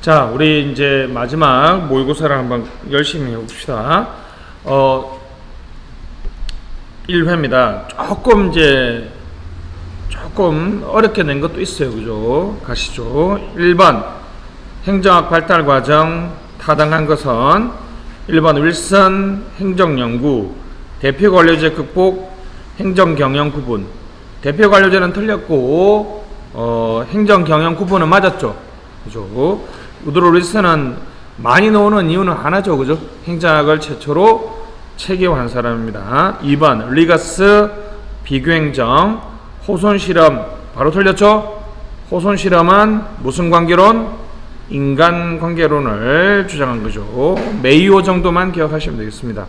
자, 우리 이제 마지막 모의고사를 한번 열심히 해봅시다. 1회입니다. 조금 어렵게 낸 것도 있어요. 그죠? 가시죠. 1번 행정학 발달 과정 타당한 것은 1번 윌슨 행정연구 대표 관료제 극복 행정 경영 구분. 대표 관료제는 틀렸고 행정 경영 구분은 맞았죠. 그죠? 우드로 윌슨은 많이 나오는 이유는 하나죠. 그죠? 행정학을 최초로 체계화한 사람입니다. 2번 리가스 비교행정 호손실험 바로 틀렸죠? 호손실험은 무슨 관계론? 인간관계론을 주장한 거죠. 메이오 정도만 기억하시면 되겠습니다.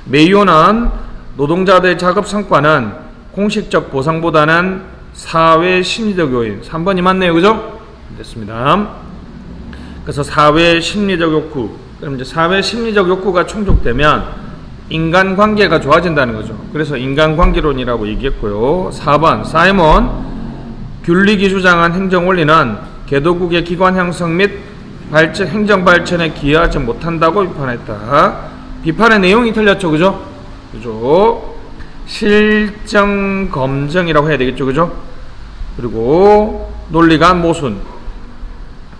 메이오는 노동자들의 작업 성과는 공식적 보상보다는 사회 심리적 요인. 3번이 맞네요. 그죠? 됐습니다. 그래서 사회 심리적 욕구. 그럼 이제 사회 심리적 욕구가 충족되면 인간관계가 좋아진다는 거죠. 그래서 인간관계론이라고 얘기했고요. 4번 사이먼 귤릭이 주장한 행정원리는 개도국의 기관 형성 및 발전, 행정 발전에 기여하지 못한다고 비판했다. 비판의 내용이 틀렸죠. 그죠? 그죠? 실정 검증이라고 해야 되겠죠. 그죠? 그리고 논리가 모순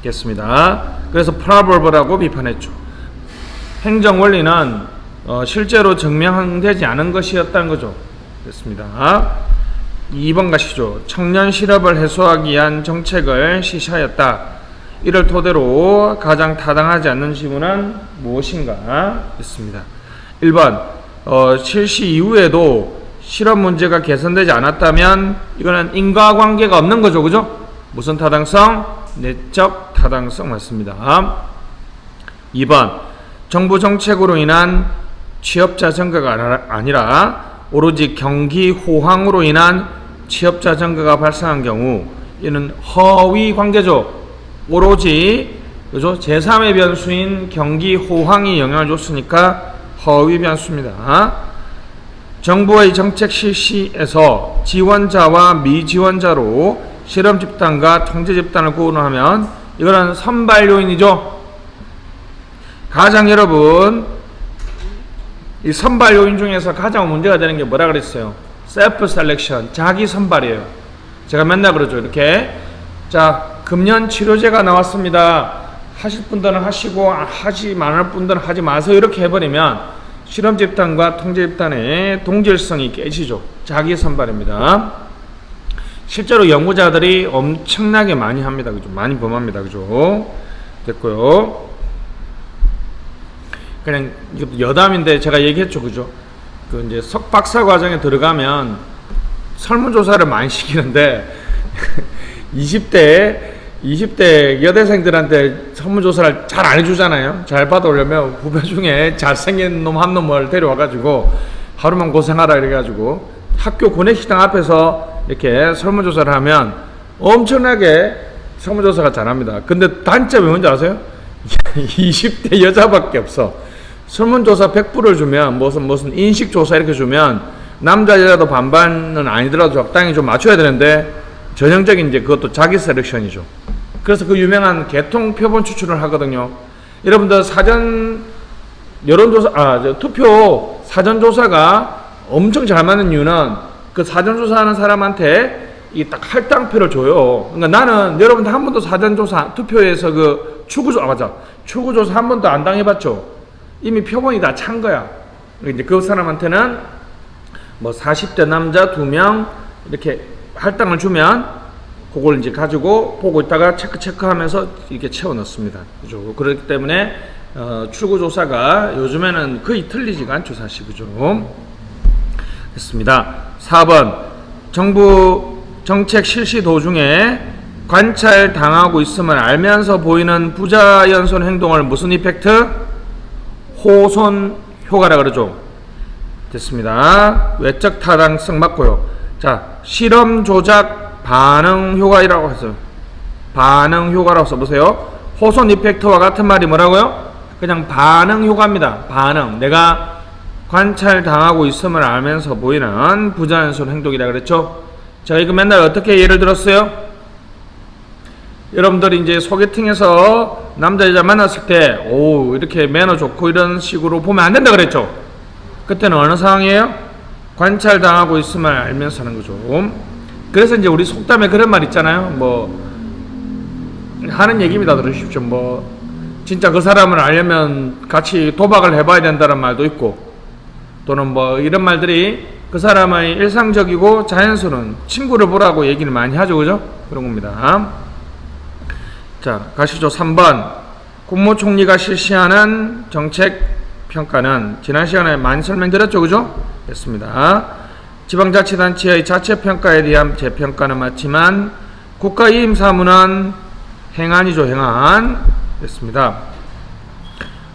겠습니다. 그래서 프라버브라고 비판했죠. 행정원리는 실제로 증명되지 않은 것이었다는 거죠. 됐습니다. 2번 가시죠. 청년 실업을 해소하기 위한 정책을 시사하였다. 이를 토대로 가장 타당하지 않는 지문은 무엇인가? 있습니다. 1번 실시 이후에도 실업 문제가 개선되지 않았다면 이거는 인과관계가 없는 거죠. 그죠? 무슨 타당성? 내적 타당성 맞습니다. 2번 정부 정책으로 인한 취업자 증가가 아니라 오로지 경기 호황으로 인한 취업자 증가가 발생한 경우 이는 허위 관계죠. 오로지 그죠? 제3의 변수인 경기 호황이 영향을 줬으니까 허위 변수입니다. 정부의 정책 실시에서 지원자와 미지원자로 실험 집단과 통제 집단을 구분하면 이거는 선발 요인이죠. 가장 여러분 이 선발 요인 중에서 가장 문제가 되는 게 뭐라 그랬어요? 셀프 셀렉션, 자기 선발이에요. 제가 맨날 그러죠. 이렇게 자 금년 치료제가 나왔습니다. 하실 분들은 하시고 하지 말할 분들은 하지 마세요. 이렇게 해버리면 실험 집단과 통제 집단의 동질성이 깨지죠. 자기 선발입니다. 실제로 연구자들이 엄청나게 많이 합니다. 그죠? 많이 범합니다. 그죠? 됐고요. 그냥 이것도 여담인데 제가 얘기했죠. 그죠? 그 이제 석박사 과정에 들어가면 설문조사를 많이 시키는데 20대 여대생들한테 설문조사를 잘 안 해주잖아요. 잘 받아오려면 후배 중에 잘생긴 놈 한 놈을 데려와가지고 하루만 고생하라 이래가지고 학교 구내식당 앞에서 이렇게 설문조사를 하면 엄청나게 설문조사가 잘합니다. 근데 단점이 뭔지 아세요? 20대 여자밖에 없어. 설문조사 100%를 주면 무슨 인식조사 이렇게 주면 남자 여자도 반반은 아니더라도 적당히 좀 맞춰야 되는데 전형적인 이제 그것도 자기 셀렉션이죠. 그래서 그 유명한 개통 표본 추출을 하거든요. 여러분들 사전 여론조사 투표 사전조사가 엄청 잘 맞는 이유는 그 사전조사하는 사람한테 이 딱 할당표를 줘요. 그러니까 나는 여러분들 한 번도 사전조사 투표에서 그 추구조사 한 번도 안 당해봤죠. 이미 표본이 다 찬 거야. 이제 그 사람한테는 뭐 40대 남자 2명 이렇게 할당을 주면 그걸 이제 가지고 보고 있다가 체크하면서 이렇게 채워 넣습니다. 그죠? 그렇기 때문에 출구조사가 요즘에는 거의 틀리지가 않죠, 사실. 그죠? 됐습니다. 4번 정부 정책 실시 도중에 관찰당하고 있음을 알면서 보이는 부자연손 행동을 무슨 이펙트? 호손 효과라 그러죠. 됐습니다. 외적 타당성 맞고요. 자, 실험 조작 반응 효과이라고 했어요. 반응 효과라고 써보세요. 호손 이펙트와 같은 말이 뭐라고요? 그냥 반응 효과입니다. 반응. 내가 관찰당하고 있음을 알면서 보이는 부자연스러운 행동이라 그랬죠. 제가 이거 맨날 어떻게 예를 들었어요? 여러분들이 이제 소개팅에서 남자 여자 만났을 때, 오, 이렇게 매너 좋고 이런 식으로 보면 안 된다 그랬죠? 그때는 어느 상황이에요? 관찰당하고 있음을 알면서 하는 거죠. 그래서 이제 우리 속담에 그런 말 있잖아요. 뭐, 하는 얘기입니다. 들으십시오. 뭐, 진짜 그 사람을 알려면 같이 도박을 해봐야 된다는 말도 있고, 또는 뭐, 이런 말들이 그 사람의 일상적이고 자연스러운 친구를 보라고 얘기를 많이 하죠. 그죠? 그런 겁니다. 자, 가시죠. 3번. 국무총리가 실시하는 정책 평가는 지난 시간에 많이 설명드렸죠. 그죠? 됐습니다. 지방자치단체의 자체평가에 대한 재평가는 맞지만 국가이임사무는 행안이죠. 행안. 됐습니다.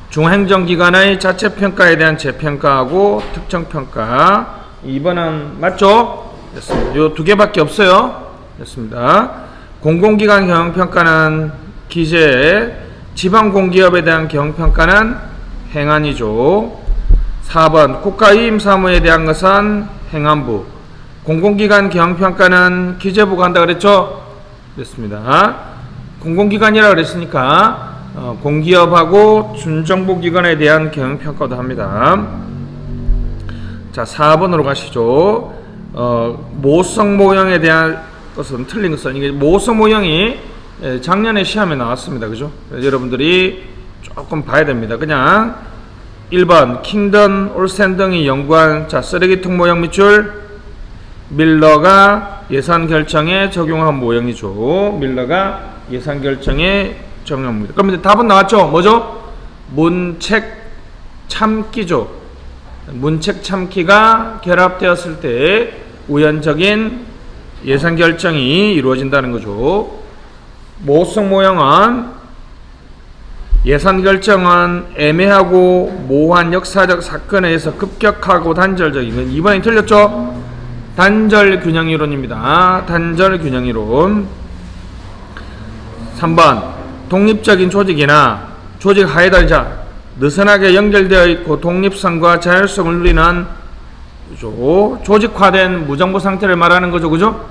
중앙행정기관의 자체평가에 대한 재평가하고 특정평가 2번은 맞죠? 됐습니다. 요 두 개밖에 없어요. 됐습니다. 공공기관 경영평가는 기재, 지방공기업에 대한 경영평가는 행안이죠. 4번 국가이임사무에 대한 것은 행안부, 공공기관 경영평가는 기재부가 한다 그랬죠? 됐습니다. 공공기관이라고 그랬으니까 공기업하고 준정부기관에 대한 경영평가도 합니다. 자, 4번으로 가시죠. 모성 모형에 대한 것은 틀린 것은 이게 모성 모형이 작년에 시험에 나왔습니다. 그죠? 여러분들이 조금 봐야 됩니다. 그냥 1번 킹던 올센 등이 연구한 자 쓰레기통 모형 밑줄 밀러가 예산 결정에 적용한 모형이죠. 밀러가 예산 결정에 적용한 모형. 그럼 답은 나왔죠? 뭐죠? 문책 참기죠. 문책 참기가 결합되었을 때 우연적인 예산 결정이 이루어진다는 거죠. 모성 모형은 예산 결정은 애매하고 모호한 역사적 사건에 의해서 급격하고 단절적인, 이번에 틀렸죠? 단절 균형 이론입니다. 단절 균형 이론. 3번 독립적인 조직이나 조직 하에다 느슨하게 연결되어 있고 독립성과 자율성을 누리는 그죠? 조직화된 무정부 상태를 말하는 거죠. 그죠?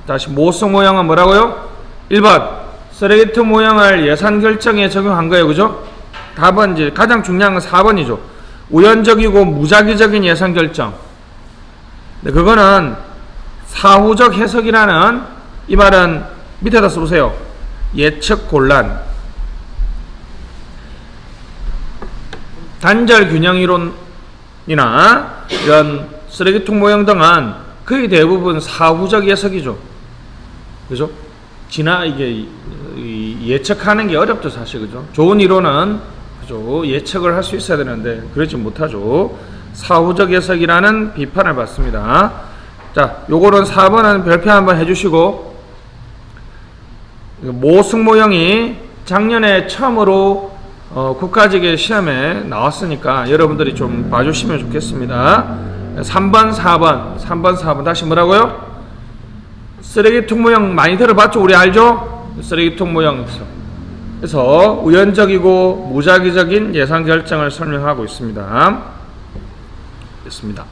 다시 모성 모형은 뭐라고요? 1번 쓰레기통 모형을 예산 결정에 적용한 거예요. 그죠? 답은 이제 가장 중요한 건 4번이죠. 우연적이고 무작위적인 예산 결정. 네, 그거는 사후적 해석이라는 이 말은 밑에다 써보세요. 예측 곤란. 단절 균형 이론이나 이런 쓰레기통 모형 등은 거의 대부분 사후적 예측이죠. 그죠? 이게 예측하는 게 어렵죠, 사실. 그죠? 좋은 이론은 그죠? 예측을 할 수 있어야 되는데 그러지 못하죠. 사후적 예측이라는 비판을 받습니다. 자, 요거는 4번은 별표 한번 해주시고, 모성 모형이 작년에 처음으로 국가직의 시험에 나왔으니까 여러분들이 좀 봐주시면 좋겠습니다. 3번, 4번 다시 뭐라고요? 쓰레기통 모형 많이 들어봤죠? 우리 알죠? 쓰레기통 모형. 그래서 우연적이고 무작위적인 예산 결정을 설명하고 있습니다. 됐습니다.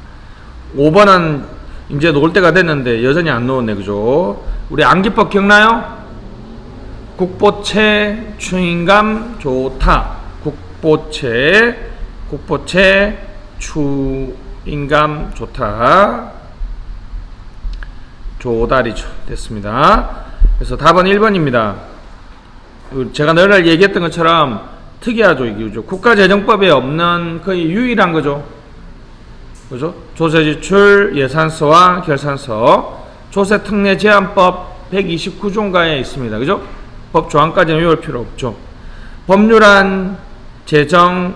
5번은 이제 놓을 때가 됐는데 여전히 안 놓았네. 그죠? 우리 암기법 기억나요? 국보채 추인감 좋다. 국보채 추인감 좋다. 조다리죠. 됐습니다. 그래서 답은 1번입니다. 제가 늘 얘기했던 것처럼 특이하죠. 이게 국가재정법에 없는 거의 유일한 거죠. 그죠? 조세지출 예산서와 결산서, 조세특례제한법 129조인가에 있습니다. 그죠? 법 조항까지는 외울 필요 없죠. 법률안, 재정,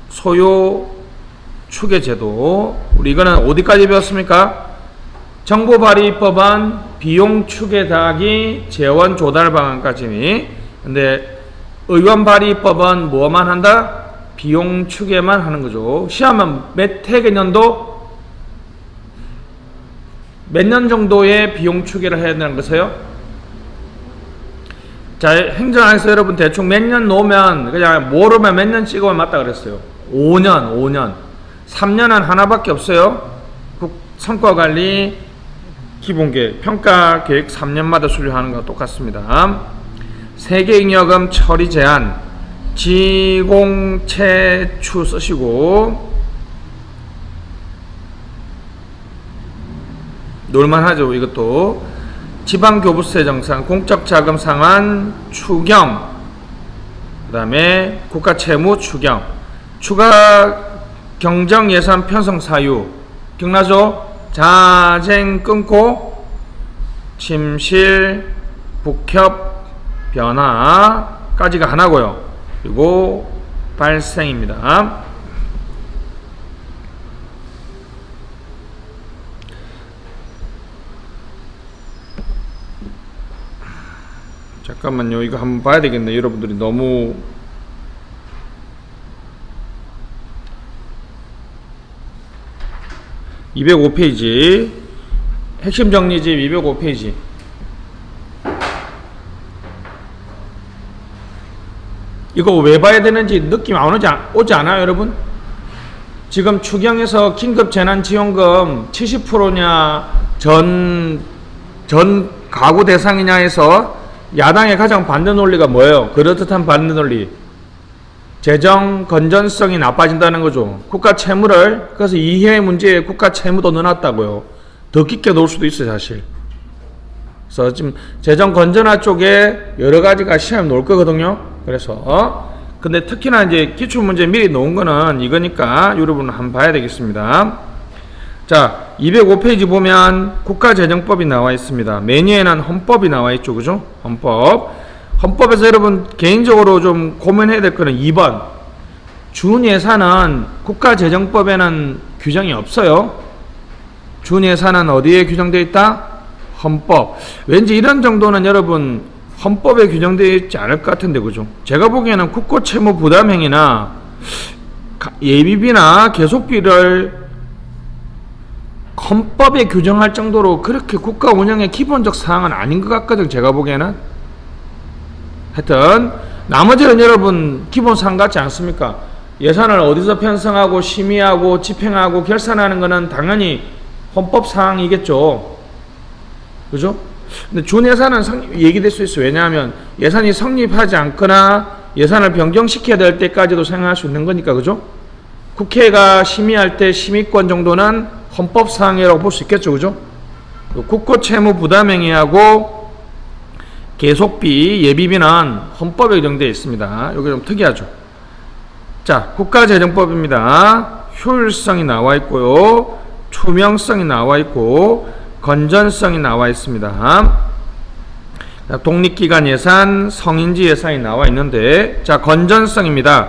소요, 추계제도. 우리 이거는 어디까지 배웠습니까? 정보발의법안 비용 추계 더하기 재원 조달 방안까지. 근데 의원발의법은 뭐만 한다? 비용 추계만 하는 거죠. 시험은 몇 해개년도 몇 년 정도의 비용 추계를 해야 되는 것이에요? 자, 행정안에서 여러분 대충 몇 년 놓으면 그냥 모르면 몇 년 찍으면 맞다 그랬어요. 5년. 3년은 하나밖에 없어요. 성과관리 기본계획 평가계획 3년마다 수료하는 거와 똑같습니다. 세계잉여금 처리 제한, 지공채추 쓰시고 놀만하죠. 이것도 지방교부세 정산, 공적자금 상환 추경, 그 다음에 국가채무 추경, 추가 경정예산 편성 사유 기억나죠? 자쟁 끊고 침실 북협 변화까지가 하나고요. 그리고 발생입니다. 잠깐만요. 이거 한번 봐야 되겠네. 여러분들이 너무 (205페이지) 핵심 정리집 205페이지. 이거 왜 봐야 되는지 느낌 안 오지 않아요, 여러분? 지금 추경에서 긴급재난지원금 70%냐 전 가구 대상이냐 해서 야당의 가장 반대 논리가 뭐예요? 그럴듯한 반대 논리. 재정 건전성이 나빠진다는 거죠. 국가 채무를, 그래서 이해 문제에 국가 채무도 넣어놨다고요. 더 깊게 놓을 수도 있어요, 사실. 그래서 지금 재정 건전화 쪽에 여러 가지가 시험에 놓을 거거든요. 그래서 근데 특히나 이제 기출 문제 미리 놓은 거는 이거니까 여러분 한번 봐야 되겠습니다. 자, 205페이지 보면 국가재정법이 나와 있습니다. 메뉴에는 헌법이 나와 있죠, 그죠? 헌법에서 여러분 개인적으로 좀 고민해야 될 거는 2번. 준예산은 국가재정법에는 규정이 없어요. 준예산은 어디에 규정되어 있다? 헌법. 왠지 이런 정도는 여러분 헌법에 규정되어 있지 않을 것 같은데, 그죠? 제가 보기에는 국고채무 부담행위나 예비비나 계속비를 헌법에 규정할 정도로 그렇게 국가 운영의 기본적 사항은 아닌 것 같거든, 제가 보기에는. 하여튼 나머지는 여러분 기본 사항 같지 않습니까? 예산을 어디서 편성하고 심의하고 집행하고 결산하는 거는 당연히 헌법 사항이겠죠, 그죠? 근데 준예산은 얘기될 수 있어요. 왜냐하면 예산이 성립하지 않거나 예산을 변경시켜야 될 때까지도 생각할 수 있는 거니까, 그죠? 국회가 심의할 때 심의권 정도는 헌법 사항이라고 볼 수 있겠죠, 그죠? 국고채무 부담행위하고 계속비, 예비비는 헌법에 규정되어 있습니다. 여기 좀 특이하죠. 자, 국가재정법입니다. 효율성이 나와 있고요, 투명성이 나와 있고, 건전성이 나와 있습니다. 독립기관 예산, 성인지 예산이 나와 있는데, 자, 건전성입니다.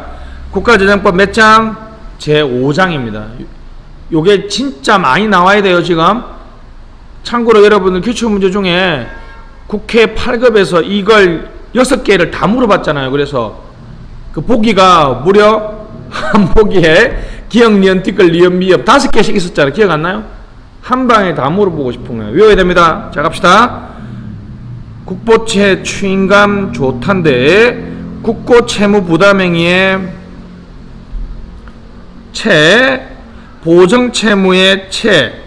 국가재정법 몇 장? 제5장입니다. 요게 진짜 많이 나와야 돼요, 지금. 참고로 여러분들 기출문제 중에 국회 8급에서 이걸 6개를 다 물어봤잖아요. 그래서 그 보기가 무려 한 보기에 기억, 니은, 티끌, 리은, 미음 5개씩 있었잖아요. 기억 안 나요? 한 방에 다 물어보고 싶은 거예요. 외워야 됩니다. 자, 갑시다. 국보채 추인감 좋단데, 국고채무 부담행위의 채, 보정채무의 채.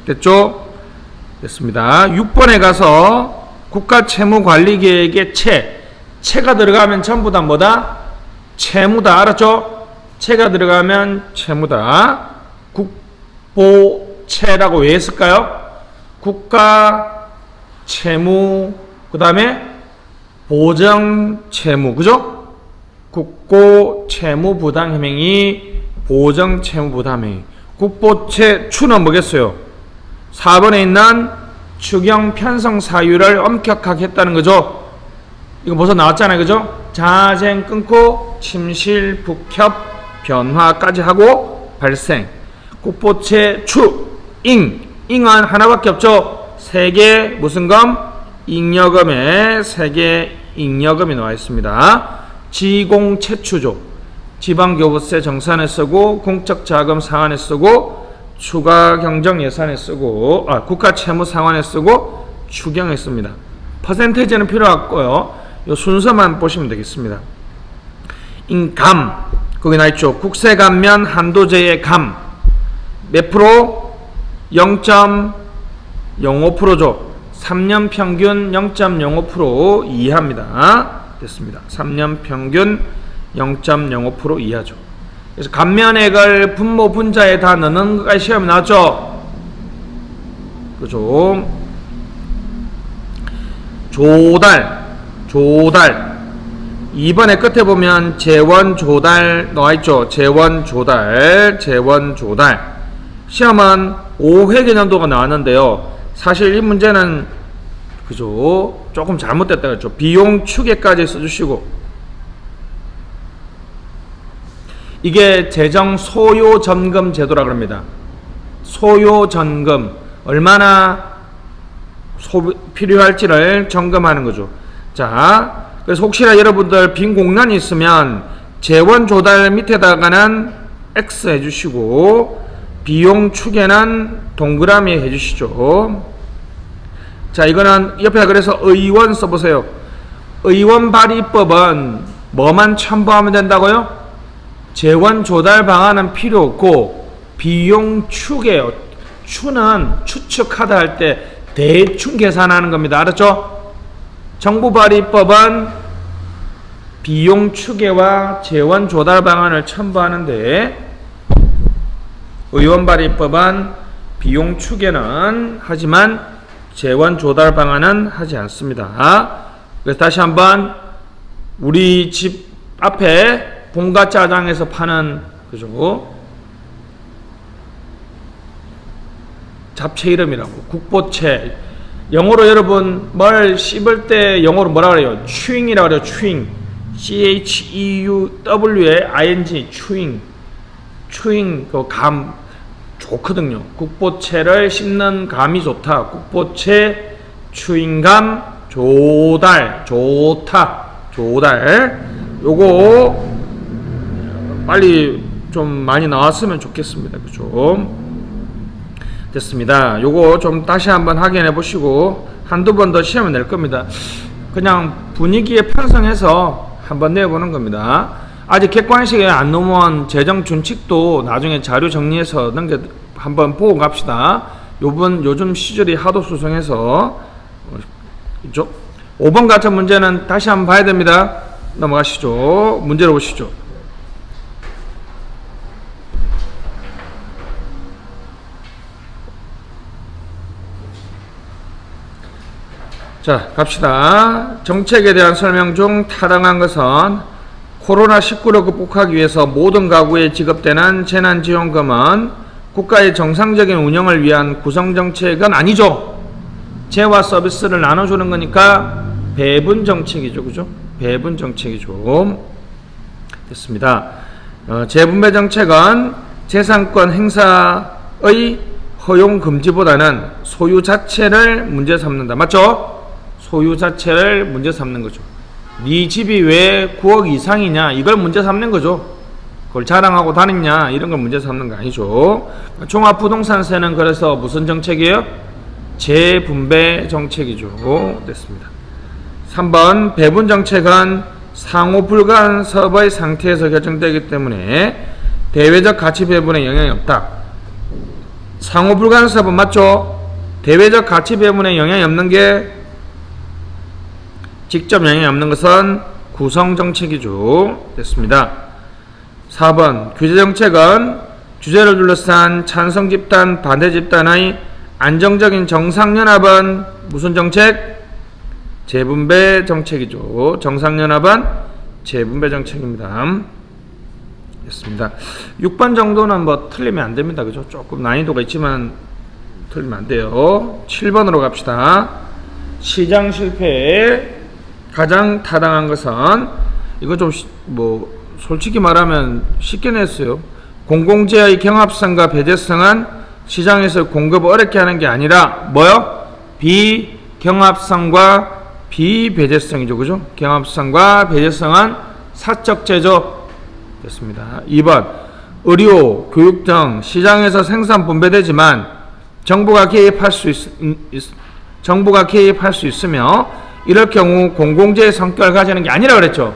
됐죠? 됐습니다. 6번에 가서 국가채무관리계획의 채가 들어가면 전부 다 뭐다? 채무다. 알았죠? 채가 들어가면 채무다. 국보채라고 왜 했을까요? 국가채무, 그 다음에 보정채무, 그죠? 국고채무부담행위, 보정채무부담행위. 국보채 추는 뭐겠어요? 4번에 있는 추경 편성 사유를 엄격하게 했다는 거죠. 이거 벌써 나왔잖아요, 그죠? 자쟁 끊고 침실 북협 변화까지 하고 발생. 국보채 추 잉은 하나밖에 없죠. 세계 무슨 검? 잉여금에 세계 잉여금이 나와 있습니다. 지공채추죠. 지방교부세 정산에 쓰고, 공적자금 상환에 쓰고, 추가 경정 예산에 쓰고, 국가채무 상환에 쓰고, 추경에 씁니다. 퍼센테이지는 필요 없고요. 이 순서만 보시면 되겠습니다. 인감, 거기 나있죠. 국세감면 한도제의 감 몇 프로? 0.05%죠. 3년 평균 0.05% 이하입니다. 됐습니다. 3년 평균 0.05% 이하죠. 그래서 감면액을 분모 분자에 다 넣는 것까지 시험에 나왔죠. 그죠? 조달. 2번에 끝에 보면 재원 조달 나와있죠. 재원 조달. 시험은 5회 개념도가 나왔는데요. 사실 이 문제는 그죠? 조금 잘못됐다 그랬죠. 비용 추계까지 써주시고, 이게 재정 소요 점검 제도라 그럽니다. 소요 점검, 얼마나 필요할지를 점검하는 거죠. 자, 그래서 혹시나 여러분들 빈 공간이 있으면 재원 조달 밑에다가는 X 해주시고, 비용 추계는 동그라미 해주시죠. 자, 이거는 옆에 그래서 의원 써보세요. 의원 발의법은 뭐만 첨부하면 된다고요? 재원 조달 방안은 필요 없고 비용 추계요. 추는 추측하다 할 때 대충 계산하는 겁니다. 알았죠? 정부 발의법은 비용 추계와 재원 조달 방안을 첨부하는데, 의원 발의법은 비용 추계는 하지만 재원 조달 방안은 하지 않습니다. 그래서 다시 한번 우리 집 앞에 봉가짜장에서 파는 그죠? 잡채 이름이라고 국보채. 영어로 여러분 뭘 씹을 때 영어로 뭐라 그래요? chewing이라고 그래요. chewing. chewing. chewing 그 감 좋거든요. 국보채를 씹는 감이 좋다. 국보채 추인감 조달 요거 빨리 좀 많이 나왔으면 좋겠습니다. 그죠? 됐습니다. 요거 좀 다시 한번 확인해 보시고 한두 번 더 시험을 낼 겁니다. 그냥 분위기에 편성해서 한번 내보는 겁니다. 아직 객관식에 안 넘어온 재정 준칙도 나중에 자료 정리해서 넘겨 한번 보고 갑시다. 요즘 시절이 하도 수성해서 그죠? 5번 같은 문제는 다시 한번 봐야 됩니다. 넘어가시죠. 문제로 보시죠. 자, 갑시다. 정책에 대한 설명 중 타당한 것은 코로나19를 극복하기 위해서 모든 가구에 지급되는 재난지원금은 국가의 정상적인 운영을 위한 구성정책은 아니죠. 재와 서비스를 나눠주는 거니까 배분정책이죠. 그죠? 배분정책이죠. 됐습니다. 재분배정책은 재산권 행사의 허용 금지보다는 소유 자체를 문제 삼는다. 맞죠? 소유 자체를 문제 삼는 거죠. 네 집이 왜 9억 이상이냐 이걸 문제 삼는 거죠. 그걸 자랑하고 다니냐 이런 걸 문제 삼는 거 아니죠. 종합부동산세는 그래서 무슨 정책이에요? 재분배 정책이죠. 됐습니다. 3번 배분정책은 상호 불간섭의 상태에서 결정되기 때문에 대외적 가치 배분에 영향이 없다. 상호 불간섭은 맞죠? 대외적 가치 배분에 영향이 없는 게 직접 영향이 없는 것은 구성정책이죠. 됐습니다. 4번 규제정책은 주제를 둘러싼 찬성집단, 반대집단의 안정적인 정상연합은 무슨 정책? 재분배 정책이죠. 정상연합은 재분배 정책입니다. 됐습니다. 6번 정도는 뭐 틀리면 안 됩니다. 그죠? 조금 난이도가 있지만 틀리면 안 돼요. 7번으로 갑시다. 시장 실패에 가장 타당한 것은, 이거 좀 솔직히 말하면 쉽게 냈어요. 공공재의 경합성과 배제성은 시장에서 공급을 어렵게 하는 게 아니라 뭐요? 비경합성과 비배제성이죠. 그죠? 경합성과 배제성은 사적제죠. 됐습니다. 2번 의료, 교육 등 시장에서 생산 분배되지만 정부가 개입할 수 있으며 이럴 경우 공공재의 성격을 가지는 게 아니라 그랬죠.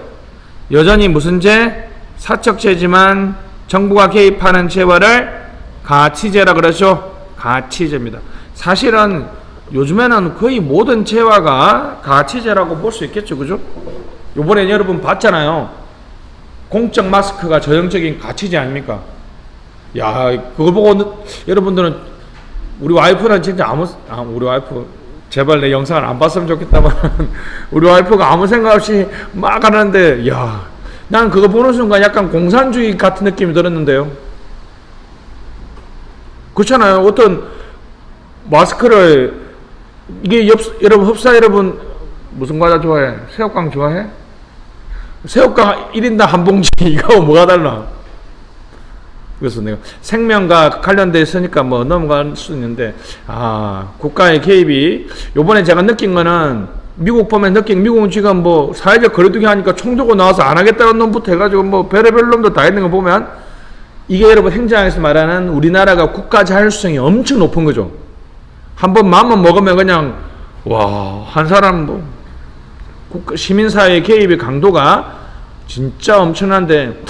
여전히 무슨 재? 사적재지만 정부가 개입하는 재화를 가치재라 그러죠. 가치재입니다. 사실은 요즘에는 거의 모든 재화가 가치재라고 볼 수 있겠죠, 그죠? 요번에 여러분 봤잖아요. 공적 마스크가 전형적인 가치재 아닙니까? 야, 그걸 보고 여러분들은 우리 와이프는 진짜 우리 와이프 제발 내 영상을 안 봤으면 좋겠다만 우리 와이프가 아무 생각 없이 막 하는데, 야, 난 그거 보는 순간 약간 공산주의 같은 느낌이 들었는데요. 그렇잖아요. 어떤 마스크를 이게 여러분 흡사 여러분 무슨 과자 좋아해? 새우깡 좋아해? 새우깡 1인당 한 봉지 이거 뭐가 달라? 그래서 내가 생명과 관련돼 있으니까 뭐 넘어갈 수 있는데, 국가의 개입이 요번에 제가 느낀 거는 미국 보면 미국은 지금 뭐 사회적 거리두기 하니까 총 들고 나와서 안 하겠다는 놈부터 해가지고 뭐 별의별 놈도 다 있는 거 보면 이게 여러분 행정에서 말하는 우리나라가 국가 자율성이 엄청 높은 거죠. 한번 마음만 먹으면 그냥 한 사람 뭐 시민사회의 개입의 강도가 진짜 엄청난데,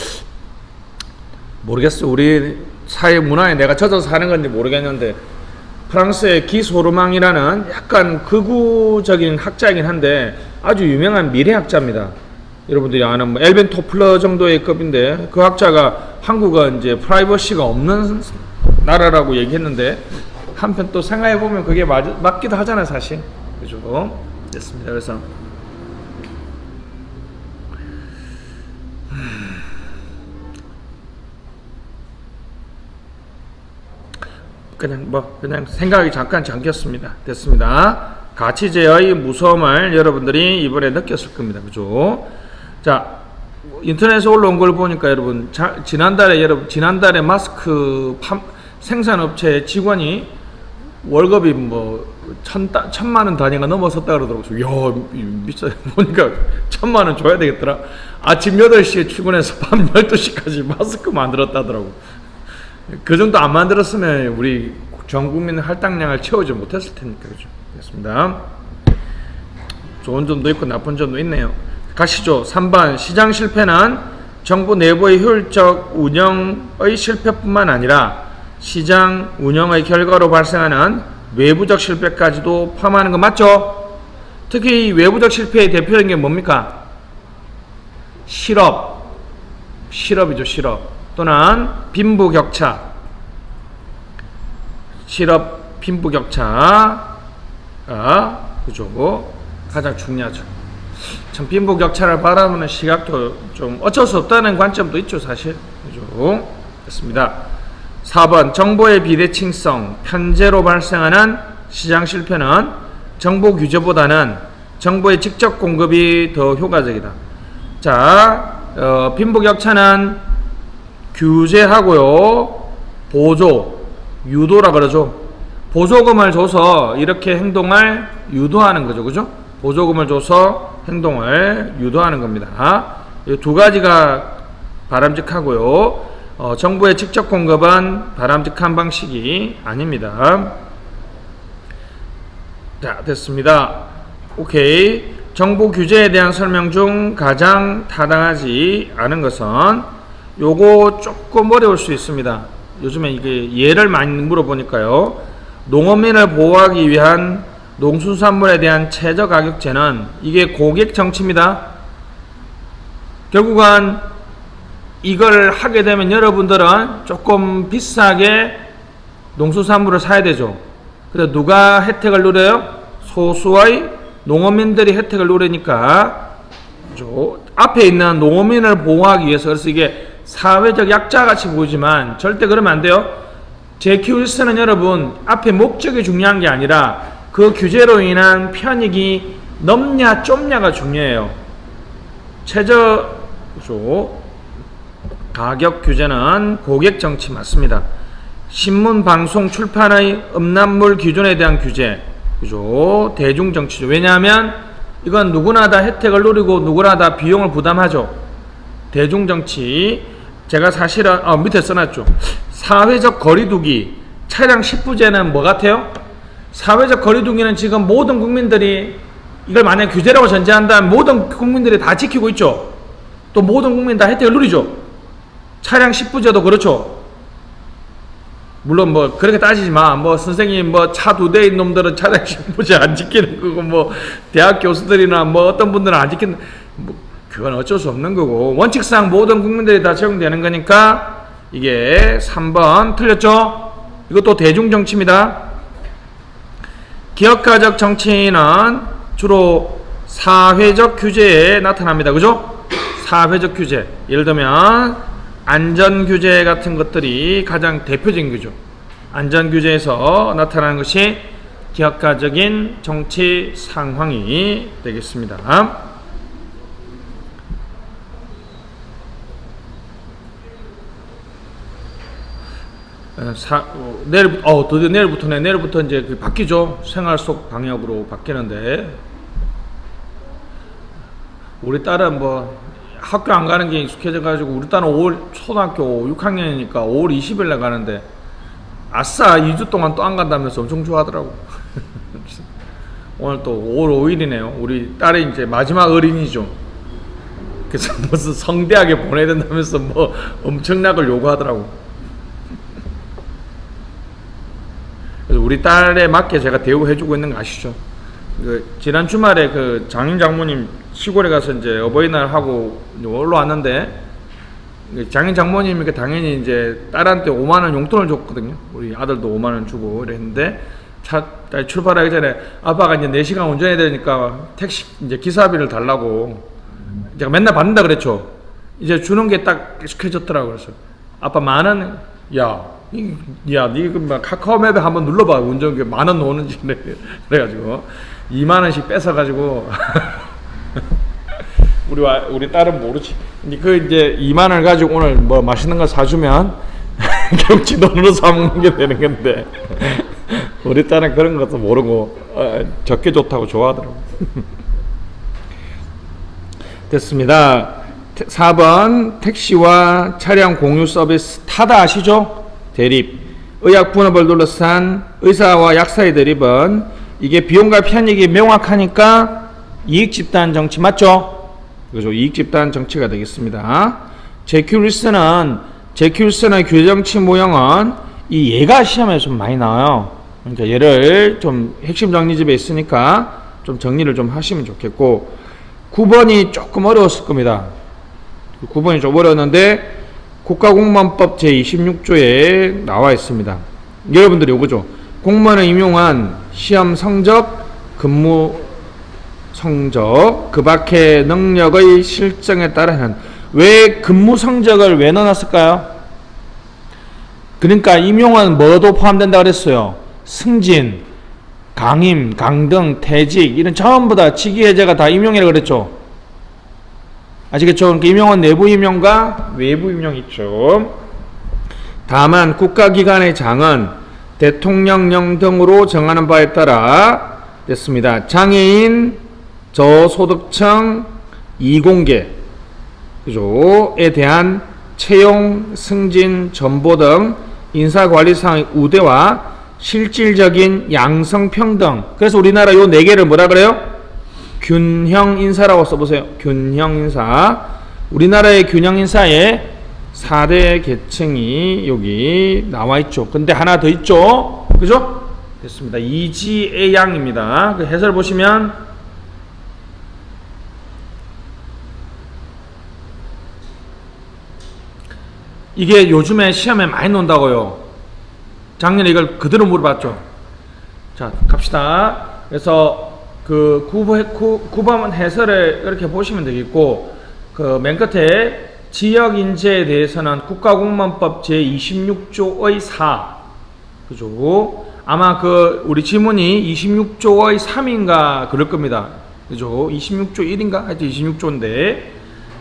모르겠어. 우리 사회 문화에 내가 젖어서 사는 건지 모르겠는데, 프랑스의 기소르망이라는 약간 극우적인 학자이긴 한데 아주 유명한 미래학자입니다. 여러분들이 아는 뭐 엘벤 토플러 정도의 급인데, 그 학자가 한국은 이제 프라이버시가 없는 나라라고 얘기했는데, 한편 또 생각해보면 그게 맞기도 하잖아요, 사실. 그죠? 됐습니다. 그래서 그냥 생각이 잠깐 잠겼습니다. 됐습니다. 가치제의 무서움을 여러분들이 이번에 느꼈을 겁니다. 그죠? 자, 인터넷에 올라온 걸 보니까 여러분, 지난달에 마스크 생산업체 직원이 월급이 뭐 1,000만 원 단위가 넘어섰다 그러더라고요. 야, 미쳐. 보니까 1,000만 원 줘야 되겠더라. 아침 8시에 출근해서 밤 12시까지 마스크 만들었다더라고. 그 정도 안 만들었으면 우리 전 국민 할당량을 채우지 못했을 테니까. 그죠? 됐습니다. 좋은 점도 있고 나쁜 점도 있네요. 가시죠. 3번, 시장 실패는 정부 내부의 효율적 운영의 실패뿐만 아니라 시장 운영의 결과로 발생하는 외부적 실패까지도 포함하는 거 맞죠? 특히 이 외부적 실패의 대표적인 게 뭡니까? 실업이죠. 실업 또는 빈부격차. 그죠? 가장 중요하죠. 참 빈부격차를 바라보는 시각도 좀 어쩔 수 없다는 관점도 있죠, 사실. 그죠? 됐습니다. 4번, 정보의 비대칭성, 편제로 발생하는 시장 실패는 정보 규제보다는 정보의 직접 공급이 더 효과적이다. 자, 빈부격차는 규제하고요, 유도라 그러죠. 보조금을 줘서 이렇게 행동을 유도하는 거죠. 그죠? 보조금을 줘서 행동을 유도하는 겁니다. 이 두 가지가 바람직하고요. 정부의 직접 공급은 바람직한 방식이 아닙니다. 자, 됐습니다. 오케이. 정부 규제에 대한 설명 중 가장 타당하지 않은 것은 요거 조금 어려울 수 있습니다. 요즘에 이게 예를 많이 물어보니까요. 농업민을 보호하기 위한 농수산물에 대한 최저가격제는 이게 고객 정치입니다. 결국은 이걸 하게 되면 여러분들은 조금 비싸게 농수산물을 사야 되죠. 그래서 누가 혜택을 누려요? 소수의 농업민들이 혜택을 누리니까 앞에 있는 농업민을 보호하기 위해서. 그래서 이게 사회적 약자같이 보이지만 절대 그러면 안 돼요. 제키윌스는 여러분 앞에 목적이 중요한 게 아니라 그 규제로 인한 편익이 넘냐 좁냐가 중요해요. 가격 규제는 고객 정치 맞습니다. 신문, 방송, 출판의 음란물 기준에 대한 규제, 그죠? 대중 정치죠. 왜냐하면 이건 누구나 다 혜택을 누리고 누구나 다 비용을 부담하죠. 대중 정치. 제가 사실은 밑에 써놨죠. 사회적 거리두기, 차량 10부제는 뭐 같아요? 사회적 거리두기는 지금 모든 국민들이 이걸 만약 규제라고 전제한다면 모든 국민들이 다 지키고 있죠. 또 모든 국민 다 혜택을 누리죠. 차량 10부제도 그렇죠. 물론 뭐 그렇게 따지지 마. 뭐 선생님 뭐 차 2대인 놈들은 차량 신분제 안 지키는 거고 뭐 대학 교수들이나 뭐 어떤 분들은 안 지키는 뭐 그건 어쩔 수 없는 거고 원칙상 모든 국민들이 다 적용되는 거니까 이게 3번 틀렸죠? 이것도 대중정치입니다. 기업가적 정치는 주로 사회적 규제에 나타납니다. 그죠? 사회적 규제. 예를 들면 안전규제 같은 것들이 가장 대표적인 거죠. 안전규제에서 나타나는 것이 기업가적인 정치 상황이 되겠습니다. 드디어 내일부터네. 내일부터 이제 그 바뀌죠. 생활 속 방역으로 바뀌는데 우리 딸은 뭐 학교 안 가는 게 익숙해져가지고 우리 딸은 초등학교 6학년이니까 5월 20일에 가는데 아싸 2주 동안 또 안 간다면서 엄청 좋아하더라고. 오늘 또 5월 5일이네요. 우리 딸이 이제 마지막 어린이죠. 그래서 무슨 성대하게 보내야 된다면서 뭐 엄청나게 요구하더라고. 그래서 우리 딸에 맞게 제가 대우해주고 있는 거 아시죠? 지난 주말에 그 장인 장모님 시골에 가서 이제 어버이날 하고 올라왔는데 장인 장모님이 당연히 이제 딸한테 5만 원 용돈을 줬거든요. 우리 아들도 5만 원 주고 이랬는데 딸 출발하기 전에 아빠가 이제 4시간 운전해야 되니까 택시 이제 기사비를 달라고 제가 맨날 받는다 그랬죠. 이제 주는 게 딱 익숙해졌더라고요. 그래서 아빠 10,000원 니 카카오맵에 한번 눌러봐. 운전기 10,000원 오는지 그래가지고 20,000원씩 뺏어가지고 우리 딸은 모르지. 그 이제 20,000원을 가지고 오늘 뭐 맛있는 거 사주면 경치 돈으로 사 먹는 게 되는 건데 우리 딸은 그런 것도 모르고 적게 좋다고 좋아하더라고. 됐습니다. 4번 택시와 차량 공유 서비스 타다 아시죠? 대립. 의약 분업을 둘러싼 의사와 약사의 대립은 이게 비용과 편익이 명확하니까 이익집단 정치 맞죠? 그죠? 이익집단 정치가 되겠습니다. 제큐리스는 규정치 모형은 이 얘가 시험에 좀 많이 나와요. 그러니까 얘를 좀 핵심 정리집에 있으니까 좀 정리를 좀 하시면 좋겠고 9번이 조금 어려웠을 겁니다. 9번이 좀 어려웠는데 국가공무원법 제26조에 나와 있습니다. 여러분들이 이거죠. 공무원을 임용한 시험 성적, 근무 성적, 그 밖의 능력의 실정에 따라는 왜 근무 성적을 왜 넣어놨을까요? 그러니까 임용은 뭐도 포함된다 그랬어요. 승진, 강임, 강등, 퇴직 이런 전부 다 직위해제가 다 임용이라고 그랬죠. 아시겠죠? 그러니까 임용은 내부 임용과 외부 임용이 있죠. 다만 국가기관의 장은 대통령령 등으로 정하는 바에 따라 됐습니다. 장애인, 저소득층, 이공계 그죠?에 대한 채용, 승진, 전보 등 인사관리상의 우대와 실질적인 양성평등. 그래서 우리나라 요 4개를 뭐라 그래요? 균형인사라고 써보세요. 균형인사. 우리나라의 균형인사에 4대 계층이 여기 나와있죠. 근데 하나 더 있죠. 그죠? 됐습니다. 이지애양입니다. 그 해설 보시면 이게 요즘에 시험에 많이 논다고요. 작년에 이걸 그대로 물어봤죠. 자, 갑시다. 그래서 그 9번 해설을 이렇게 보시면 되겠고, 그 맨 끝에 지역 인재에 대해서는 국가공무원법 제26조의 4. 그죠? 아마 그 우리 지문이 26조의 3인가 그럴 겁니다. 그죠? 26조 1인가? 하여튼 26조인데,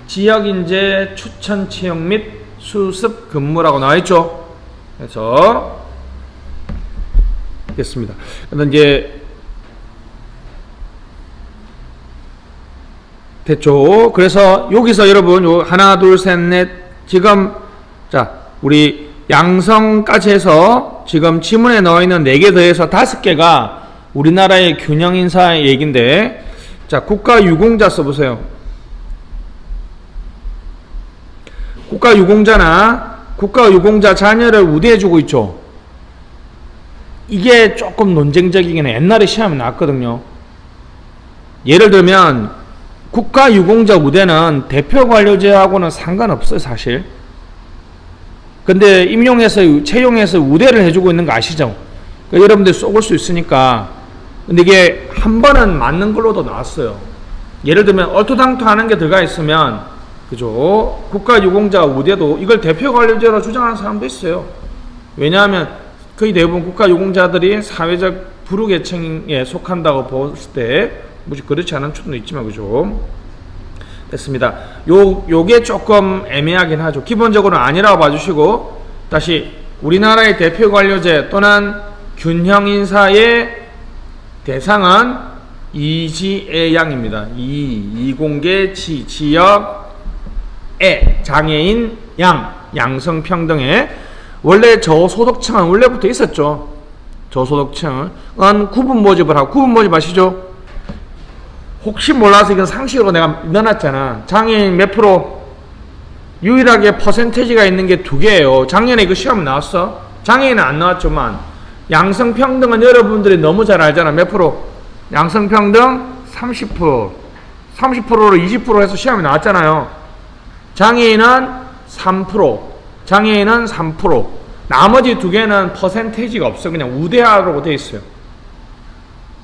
지역 인재 추천 채용 및 수습 근무라고 나와 있죠. 그래서 됐습니다. 그런데 이제 됐죠. 그래서 여기서 여러분 요 하나 둘 셋 넷 지금 자 우리 양성까지 해서 지금 지문에 나와 있는 4개 더해서 5개가 우리나라의 균형인사의 얘기인데, 자 국가유공자 써보세요. 국가유공자나 국가유공자 자녀를 우대해주고 있죠. 이게 조금 논쟁적이긴 해. 옛날에 시험이 나왔거든요. 예를 들면 국가유공자 우대는 대표관료제하고는 상관없어요, 사실. 근데 임용해서 채용해서 우대를 해주고 있는 거 아시죠? 그러니까 여러분들 쏘을 수 있으니까. 근데 이게 한 번은 맞는 걸로도 나왔어요. 예를 들면 얼토당토 하는 게 들어가 있으면, 그죠? 국가유공자 우대도 이걸 대표관료제로 주장하는 사람도 있어요. 왜냐하면 거의 대부분 국가유공자들이 사회적 부류계층에 속한다고 봤을 때, 무지 그렇지 않은 추도 있지만, 그죠? 됐습니다. 요게 조금 애매하긴 하죠. 기본적으로는 아니라고 봐주시고, 다시 우리나라의 대표관료제 또는 균형인사의 대상은 이지애양입니다. 이공계, 지역, 장애인, 양성평등에 원래 저소득층은 원래부터 있었죠. 저소득층은 구분 모집을 하고, 구분 모집 아시죠? 혹시 몰라서 이건 상식으로 내가 넣어놨잖아. 장애인 몇 프로? 유일하게 퍼센테이지가 있는 게 2개예요. 작년에 이거 시험 나왔어? 장애인은 안 나왔지만 양성평등은 여러분들이 너무 잘 알잖아. 몇 프로? 양성평등 30%. 30%로 20% 해서 시험이 나왔잖아요. 장애인은 3%. 장애인은 3%. 나머지 2개는 퍼센테이지가 없어요. 그냥 우대하라고 되어 있어요.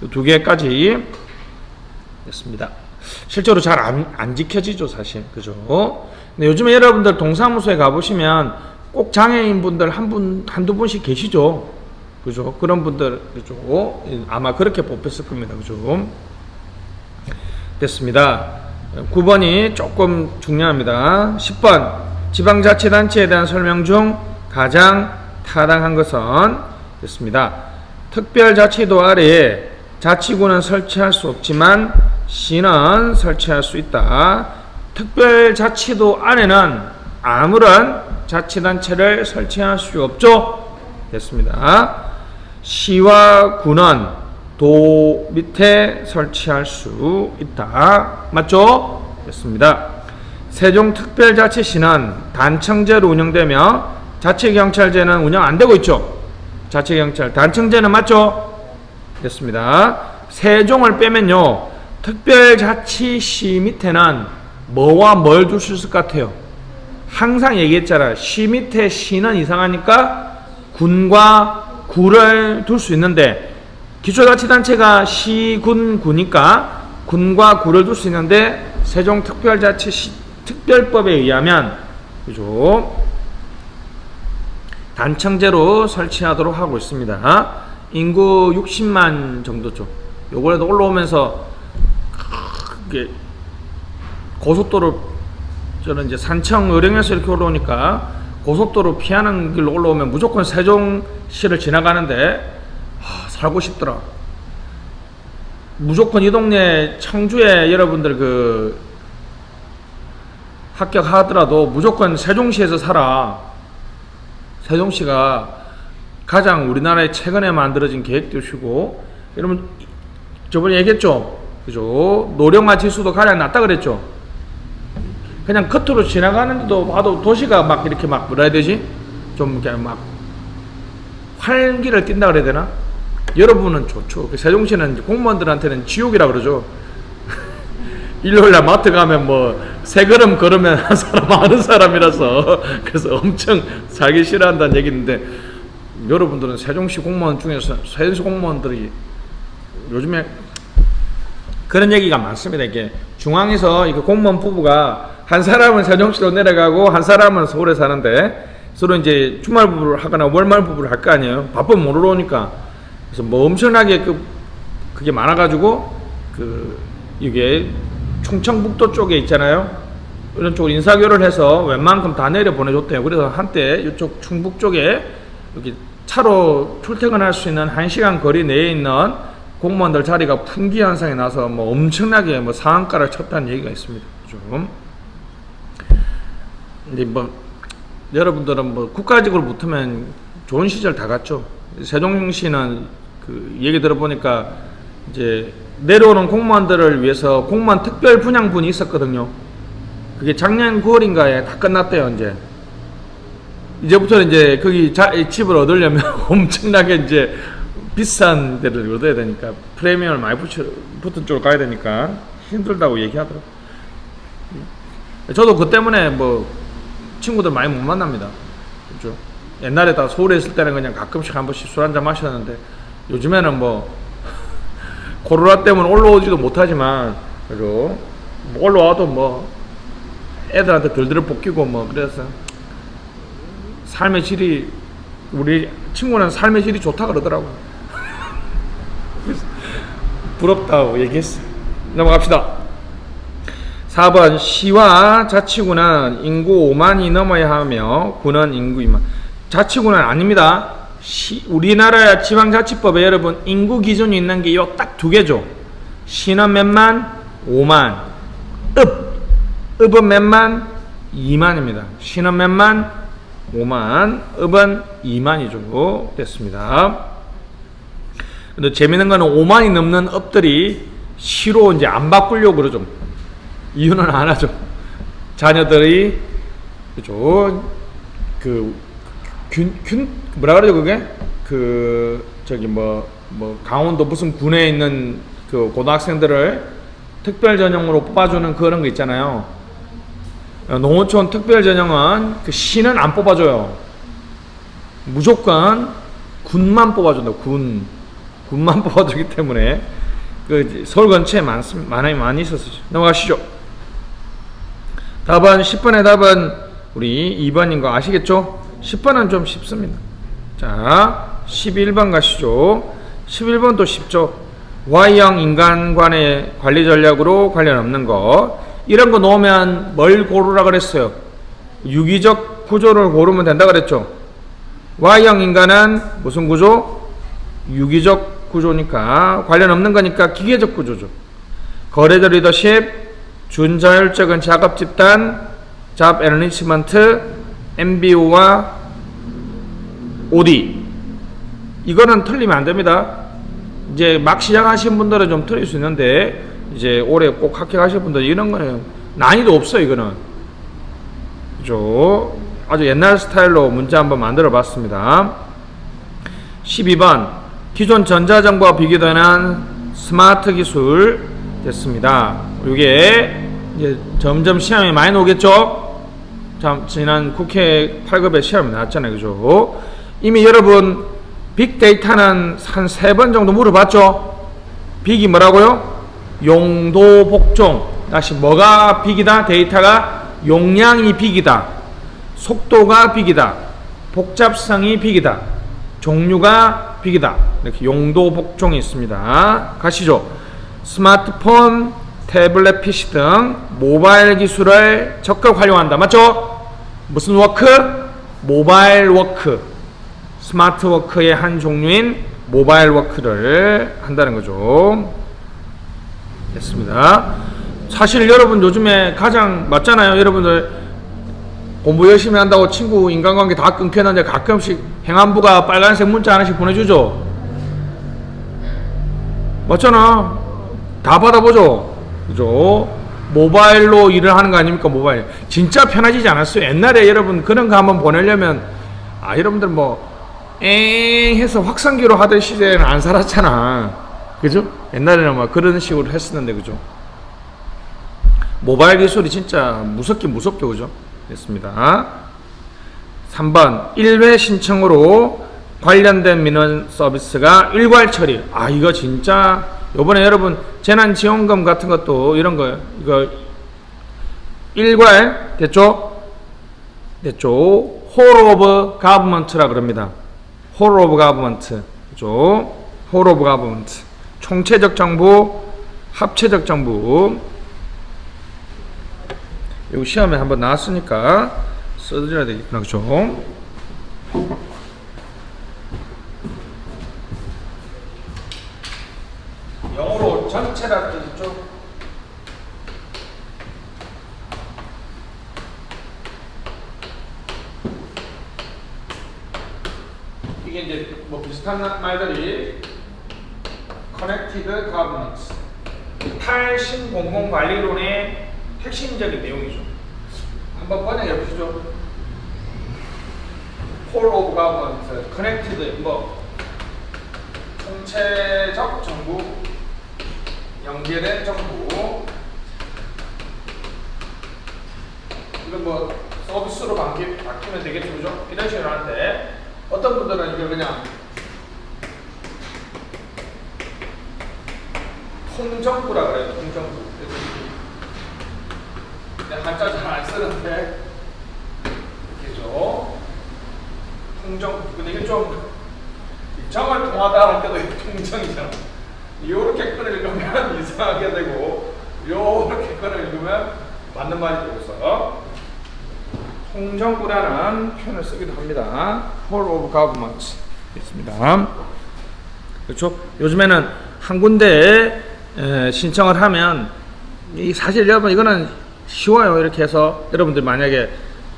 2개까지 됐습니다. 실제로 잘 안 지켜지죠, 사실. 그죠? 근데 요즘에 여러분들 동사무소에 가보시면 꼭 장애인 분들 한두 분씩 계시죠? 그죠? 그런 분들, 그죠? 아마 그렇게 뽑혔을 겁니다. 그죠? 됐습니다. 9번이 조금 중요합니다. 10번. 지방자치단체에 대한 설명 중 가장 타당한 것은 됐습니다. 특별자치도 아래에 자치구는 설치할 수 없지만 시는 설치할 수 있다. 특별자치도 안에는 아무런 자치단체를 설치할 수 없죠. 됐습니다. 시와 구는 도 밑에 설치할 수 있다. 맞죠? 됐습니다. 세종특별자치시는 단청제로 운영되며 자치경찰제는 운영 안 되고 있죠. 자치경찰 단청제는 맞죠? 됐습니다. 세종을 빼면요, 특별자치시 밑에는 뭐와 뭘 둘 수 있을 것 같아요? 항상 얘기했잖아. 시 밑에 시는 이상하니까 군과 구를 둘 수 있는데, 기초자치단체가 시, 군, 구니까 군과 구를 둘 수 있는데, 세종특별자치시 특별법에 의하면, 그죠? 단청제로 설치하도록 하고 있습니다. 인구 60만 정도죠. 요번에도 올라오면서 고속도로, 저는 이제 산청 의령에서 이렇게 올라오니까 고속도로 피하는 길로 올라오면 무조건 세종시를 지나가는데 살고 싶더라. 무조건 이 동네 청주에 여러분들 그 합격하더라도 무조건 세종시에서 살아. 세종시가 가장 우리나라에 최근에 만들어진 계획도시고, 여러분 저번에 얘기했죠? 그죠? 노령화 지수도 가장 낮다 그랬죠? 그냥 겉으로 지나가는데도 봐도 도시가 막 이렇게 막 뭐라 해야 되지? 좀 그냥 막 활기를 띈다 그래야 되나? 여러분은 좋죠. 세종시는 공무원들한테는 지옥이라 그러죠. 일요일날 마트 가면 뭐 세 걸음 걸으면 한 사람 아는 사람이라서 그래서 엄청 살기 싫어한다는 얘기인데, 여러분들은 세종시 공무원 중에서 세종시 공무원들이 요즘에 그런 얘기가 많습니다. 이게 중앙에서 이게 공무원 부부가 한 사람은 세종시로 내려가고 한 사람은 서울에 사는데 서로 이제 주말 부부를 하거나 월말 부부를 할 거 아니에요. 바쁘면 못 올라오니까. 그래서 뭐 엄청나게 그게 많아가지고 이게 충청북도 쪽에 있잖아요. 이런 쪽으로 인사교를 해서 웬만큼 다 내려 보내줬대요. 그래서 한때 이쪽 충북 쪽에 여기 차로 출퇴근할 수 있는 1시간 거리 내에 있는 공무원들 자리가 품귀 현상이 나서 뭐 엄청나게 뭐 상한가를 쳤다는 얘기가 있습니다. 좀. 근데 뭐 여러분들은 뭐 국가직으로 붙으면 좋은 시절 다 갔죠. 세종시는 그 얘기 들어보니까 이제 내려오는 공무원들을 위해서 공무원 특별 분양분이 있었거든요. 그게 작년 9월인가에 다 끝났대요. 이제부터는 이제 거기 집을 얻으려면 엄청나게 이제 비싼 데를 얻어야 되니까 프리미엄을 많이 붙은 쪽으로 가야 되니까 힘들다고 얘기하더라고. 저도 그 때문에 뭐 친구들 많이 못 만납니다. 그렇죠? 옛날에 다 서울에 있을 때는 그냥 가끔씩 한 번씩 술 한잔 마셨는데 요즘에는 뭐 코로나 때문에 올라오지도 못하지만 그죠? 뭐 올라와도 뭐 애들한테 덜덜 볶이고 뭐 그래서 삶의 질이 우리 친구는 삶의 질이 좋다 그러더라고요. 부럽다고 얘기했어요. 넘어갑시다. 4번 시와 자치구는 인구 5만이 넘어야 하며 구는 인구 2만. 자치구는 아닙니다. 우리나라 지방자치법에 여러분 인구 기준이 있는 게 요 딱 두 개죠. 시는 몇만? 5만. 읍은 몇만? 2만입니다. 시는 몇만? 5만. 읍은 2만이죠. 됐습니다. 근데 재밌는 거는 5만이 넘는 읍들이 시로 이제 안 바꾸려고 그러죠. 이유는 안 하죠. 자녀들이 그죠. 뭐라 그러죠 그게? 저기 뭐 강원도 무슨 군에 있는 그 고등학생들을 특별 전형으로 뽑아주는 그런 거 있잖아요. 농어촌 특별 전형은 그 시는 안 뽑아줘요. 무조건 군만 뽑아준다. 군만 뽑아주기 때문에 그 서울 근처에 많이 있었어요. 넘어가시죠. 답은 10번의 답은 우리 2번인 거 아시겠죠? 10번은 좀 쉽습니다. 자, 11번 가시죠. 11번도 쉽죠. Y형 인간관의 관리 전략으로 관련 없는 거. 이런 거 놓으면 뭘 고르라 그랬어요? 유기적 구조를 고르면 된다 그랬죠. Y형 인간은 무슨 구조? 유기적 구조니까 관련 없는 거니까 기계적 구조죠. 거래자 리더십, 준자율적인 작업 집단, 잡 애널리시먼트, MBO와 OD. 이거는 틀리면 안 됩니다. 이제 막 시작하신 분들은 좀 틀릴 수 있는데 이제 올해 꼭 합격하실 분들 이런 거는 난이도 없어요. 이거는 그죠? 아주 옛날 스타일로 문제 한번 만들어 봤습니다. 12번 기존 전자정보와 비교되는 스마트 기술 됐습니다. 이게 이제 점점 시험이 많이 나오겠죠? 지난 국회 8급에 시험이 나왔잖아요. 그죠? 이미 여러분 빅데이터는 한 3번 정도 물어봤죠? 빅이 뭐라고요? 용도 복종. 다시 뭐가 빅이다? 데이터가 용량이 빅이다. 속도가 빅이다. 복잡성이 빅이다. 종류가 빅이다. 이렇게 용도 복종이 있습니다. 가시죠. 스마트폰, 태블릿 PC 등 모바일 기술을 적극 활용한다. 맞죠? 무슨 워크? 모바일 워크. 스마트 워크의 한 종류인 모바일 워크를 한다는 거죠. 됐습니다. 사실 여러분 요즘에 가장 맞잖아요. 여러분들 공부 열심히 한다고 친구 인간관계 다 끊겼는데 가끔씩 행안부가 빨간색 문자 하나씩 보내주죠. 맞잖아. 다 받아보죠. 그죠? 모바일로 일을 하는 거 아닙니까? 모바일. 진짜 편해지지 않았어요. 옛날에 여러분 그런 거 한번 보내려면 여러분들 뭐 해서 확성기로 하던 시대에는 안 살았잖아. 그죠? 옛날에는 막 그런 식으로 했었는데 그죠? 모바일 기술이 진짜 무섭게 그죠? 됐습니다. 3번 1회 신청으로 관련된 민원 서비스가 일괄 처리. 이거 진짜 요번에 여러분 재난지원금 같은 것도 이런 거 이거 일괄 됐죠? Whole of Government라 그럽니다. Whole of Government 그죠? Whole of Government 총체적 정부, 합체적 정부. 이거 시험에 한번 나왔으니까 써드려야 되겠구나. 그죠? 영어로 전체라 뜻이죠. 이게 이제 뭐 비슷한 말들이 Connected Governance, 탈신 공공관리론의 핵심적인 내용이죠. 한번 번역해 보시죠. Whole of Government, Connected 통체적 정부, 연계된 정부. 이건 뭐 서비스로 바뀌면 되겠죠, 그죠? 이런 식으로 하는데 어떤 분들은 이걸 그냥 통정부라 그래요. 통정부. 한자 잘 안 쓰는데 이렇게죠. 통정부. 근데 이게 좀 정을 통하다 할 때도 통정이잖아. 요렇게 끈을 읽으면 이상하게 되고 요렇게 끈을 읽으면 맞는 말이 되고서 통정부라는 표현을 쓰기도 합니다. Whole of Government 있습니다. 그렇죠? 요즘에는 한 군데에 신청을 하면 사실 여러분 이거는 쉬워요. 이렇게 해서 여러분들 만약에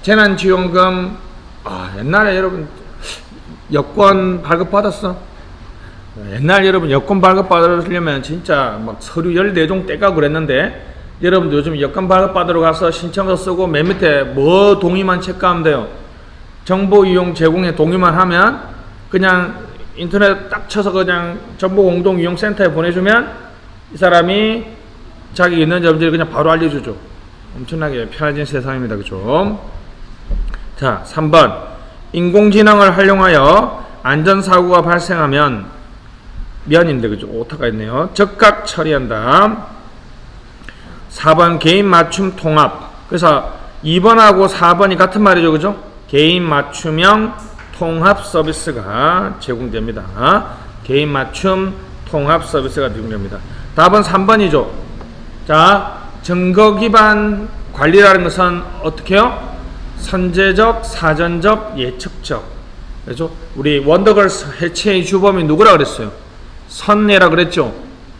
재난지원금 옛날에 여러분 여권 발급 받았어? 옛날 여러분 여권 발급 받으려면 진짜 막 서류 14종 떼가고 그랬는데 여러분들 요즘 여권 발급 받으러 가서 신청서 쓰고 맨 밑에 뭐 동의만 체크하면 돼요. 정보 이용 제공에 동의만 하면 그냥 인터넷 딱 쳐서 그냥 정보 공동 이용 센터에 보내주면 이 사람이 자기 있는 점들을 그냥 바로 알려주죠. 엄청나게 편해진 세상입니다. 그죠? 자, 3번. 인공지능을 활용하여 안전사고가 발생하면 면인데 그죠? 오타가 있네요. 즉각 처리한다. 4번 개인 맞춤 통합. 그래서 2번하고 4번이 같은 말이죠. 그죠? 개인 맞춤형 통합 서비스가 제공됩니다. 개인 맞춤 통합 서비스가 제공됩니다. 답은 3번이죠. 자, 증거 기반 관리라는 것은 어떻게 해요? 선제적, 사전적, 예측적. 그렇죠? 우리 원더걸스 해체의 주범이 누구라 그랬어요? 선내라 그랬죠?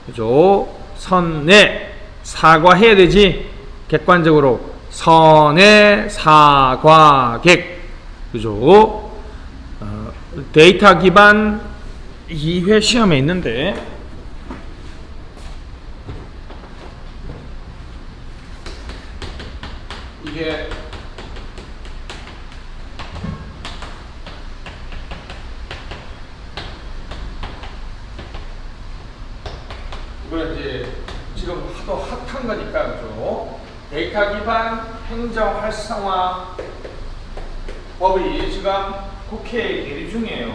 그죠? 선내. 사과해야 되지. 객관적으로. 선내, 사과객. 그죠? 데이터 기반 2회 시험에 있는데, 이게 이걸 이제 지금 하도 핫한 거니까 그죠? 데이터 기반 행정 활성화 법이 지금 국회에 계류 중이에요.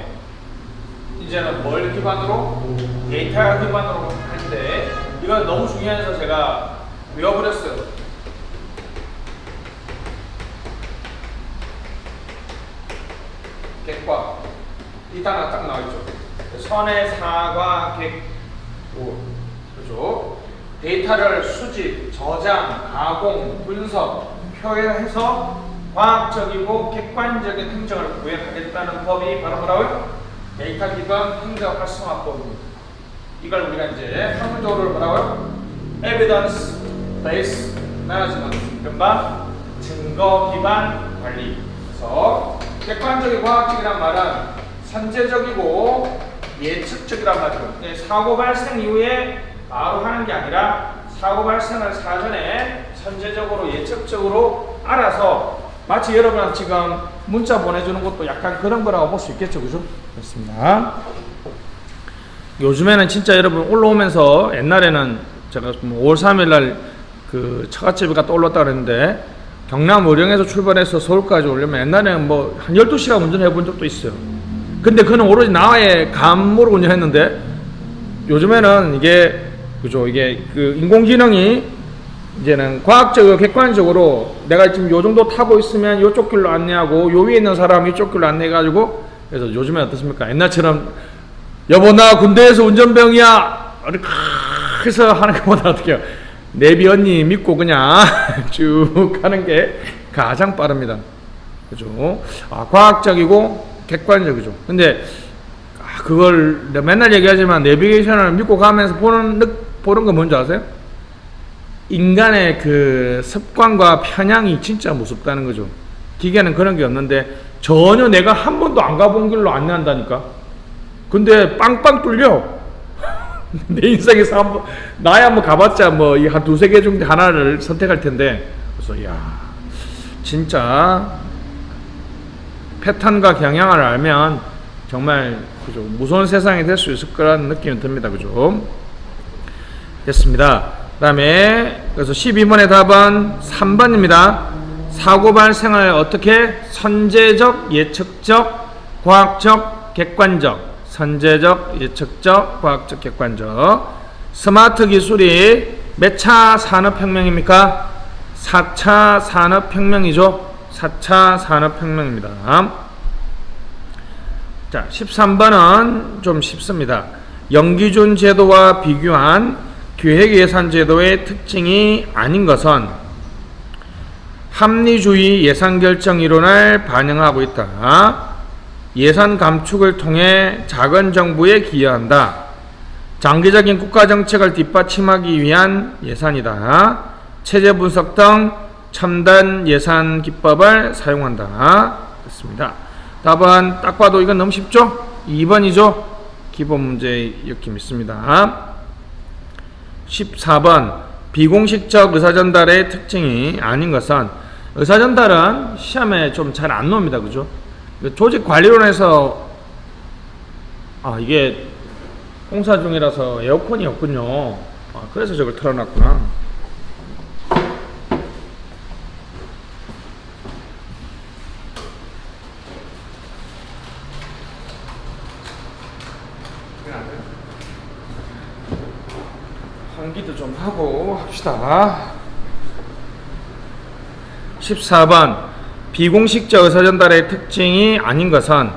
이제는 뭘 기반으로? 데이터 기반으로 하는데 이건 너무 중요해서 제가 외워버렸어요. 객과 이 단어가 딱 나와있죠. 선의 사과 객 그죠? 데이터를 수집, 저장, 가공, 분석, 표현해서 과학적이고 객관적인 행정을 구현하겠다는 법이 바로 뭐라고요? 데이터 기반 행정 활성화법입니다. 이걸 우리가 이제 학문적으로 뭐라고요? Evidence Based Management, 그러니까 증거 기반 관리. 그래서 객관적이고 과학적이란 말은 선제적이고 예측적이란 말이죠. 사고 발생 이후에 바로 하는 게 아니라 사고 발생을 사전에 선제적으로 예측적으로 알아서 마치 여러분한테 지금 문자 보내주는 것도 약간 그런 거라고 볼 수 있겠죠. 그죠? 그렇습니다. 요즘에는 진짜 여러분 올라오면서 옛날에는 제가 5월 3일 날 그 처갓집에 갔다 올랐다 그랬는데 경남 의령에서 출발해서 서울까지 오려면 옛날에는 뭐 한 12시간 운전해 본 적도 있어요. 근데 그는 오로지 나의 감으로 운전했는데 요즘에는 이게 그죠? 이게 그 인공지능이 이제는 과학적으로 객관적으로 내가 지금 요 정도 타고 있으면 요쪽 길로 안내하고 요 위에 있는 사람 이쪽 길로 안내해가지고 그래서 요즘에 어떻습니까? 옛날처럼 여보 나 군대에서 운전병이야 이렇게 해서 하는 것보다 어떻게 해요? 내비 언니 믿고 그냥 쭉 하는 게 가장 빠릅니다. 그죠? 과학적이고 객관적이죠. 근데 그걸 맨날 얘기하지만 내비게이션을 믿고 가면서 보는 거 뭔지 아세요? 인간의 그 습관과 편향이 진짜 무섭다는 거죠. 기계는 그런 게 없는데 전혀 내가 한 번도 안 가본 길로 안내한다니까. 근데 빵빵 뚫려. 내 인생에서 나야 한번 가봤자 뭐 한 두세 개 중에 하나를 선택할 텐데. 그래서 야 진짜 패턴과 경향을 알면 정말 그죠 무서운 세상이 될 수 있을 거라는 느낌이 듭니다. 그죠? 됐습니다. 그다음에 그래서 12번의 답은 3번입니다. 사고 발생을 어떻게 선제적, 예측적, 과학적, 객관적, 선제적, 예측적, 과학적, 객관적. 스마트 기술이 몇 차 산업혁명입니까? 4차 산업혁명이죠. 4차 산업혁명입니다. 자, 13번은 좀 쉽습니다. 영기준 제도와 비교한 기획예산제도의 특징이 아닌 것은 합리주의 예산결정이론을 반영하고 있다. 예산 감축을 통해 작은 정부에 기여한다. 장기적인 국가정책을 뒷받침하기 위한 예산이다. 체제 분석 등 첨단 예산 기법을 사용한다. 그렇습니다. 답은 딱 봐도 이건 너무 쉽죠? 2번이죠? 기본 문제 느낌 있습니다. 14번 비공식적 의사전달의 특징이 아닌 것은 의사전달은 시험에 좀 잘 안 나옵니다. 그죠? 조직관리론에서 이게 공사 중이라서 에어컨이 없군요. 그래서 저걸 틀어놨구나. 환기도 좀 하고 합시다. 14번 비공식적 의사전달의 특징이 아닌 것은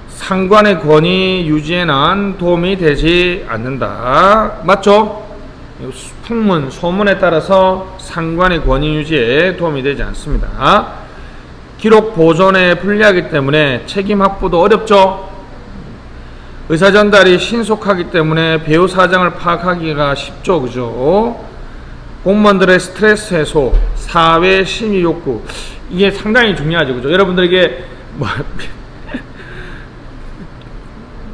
상관의 권위 유지에는 도움이 되지 않는다. 맞죠? 풍문, 소문에 따라서 상관의 권위 유지에 도움이 되지 않습니다. 기록 보존에 불리하기 때문에 책임 확보도 어렵죠? 의사전달이 신속하기 때문에 배후 사정을 파악하기가 쉽죠. 그죠? 공무원들의 스트레스 해소, 사회 심의 욕구, 이게 상당히 중요하죠. 그죠? 여러분들에게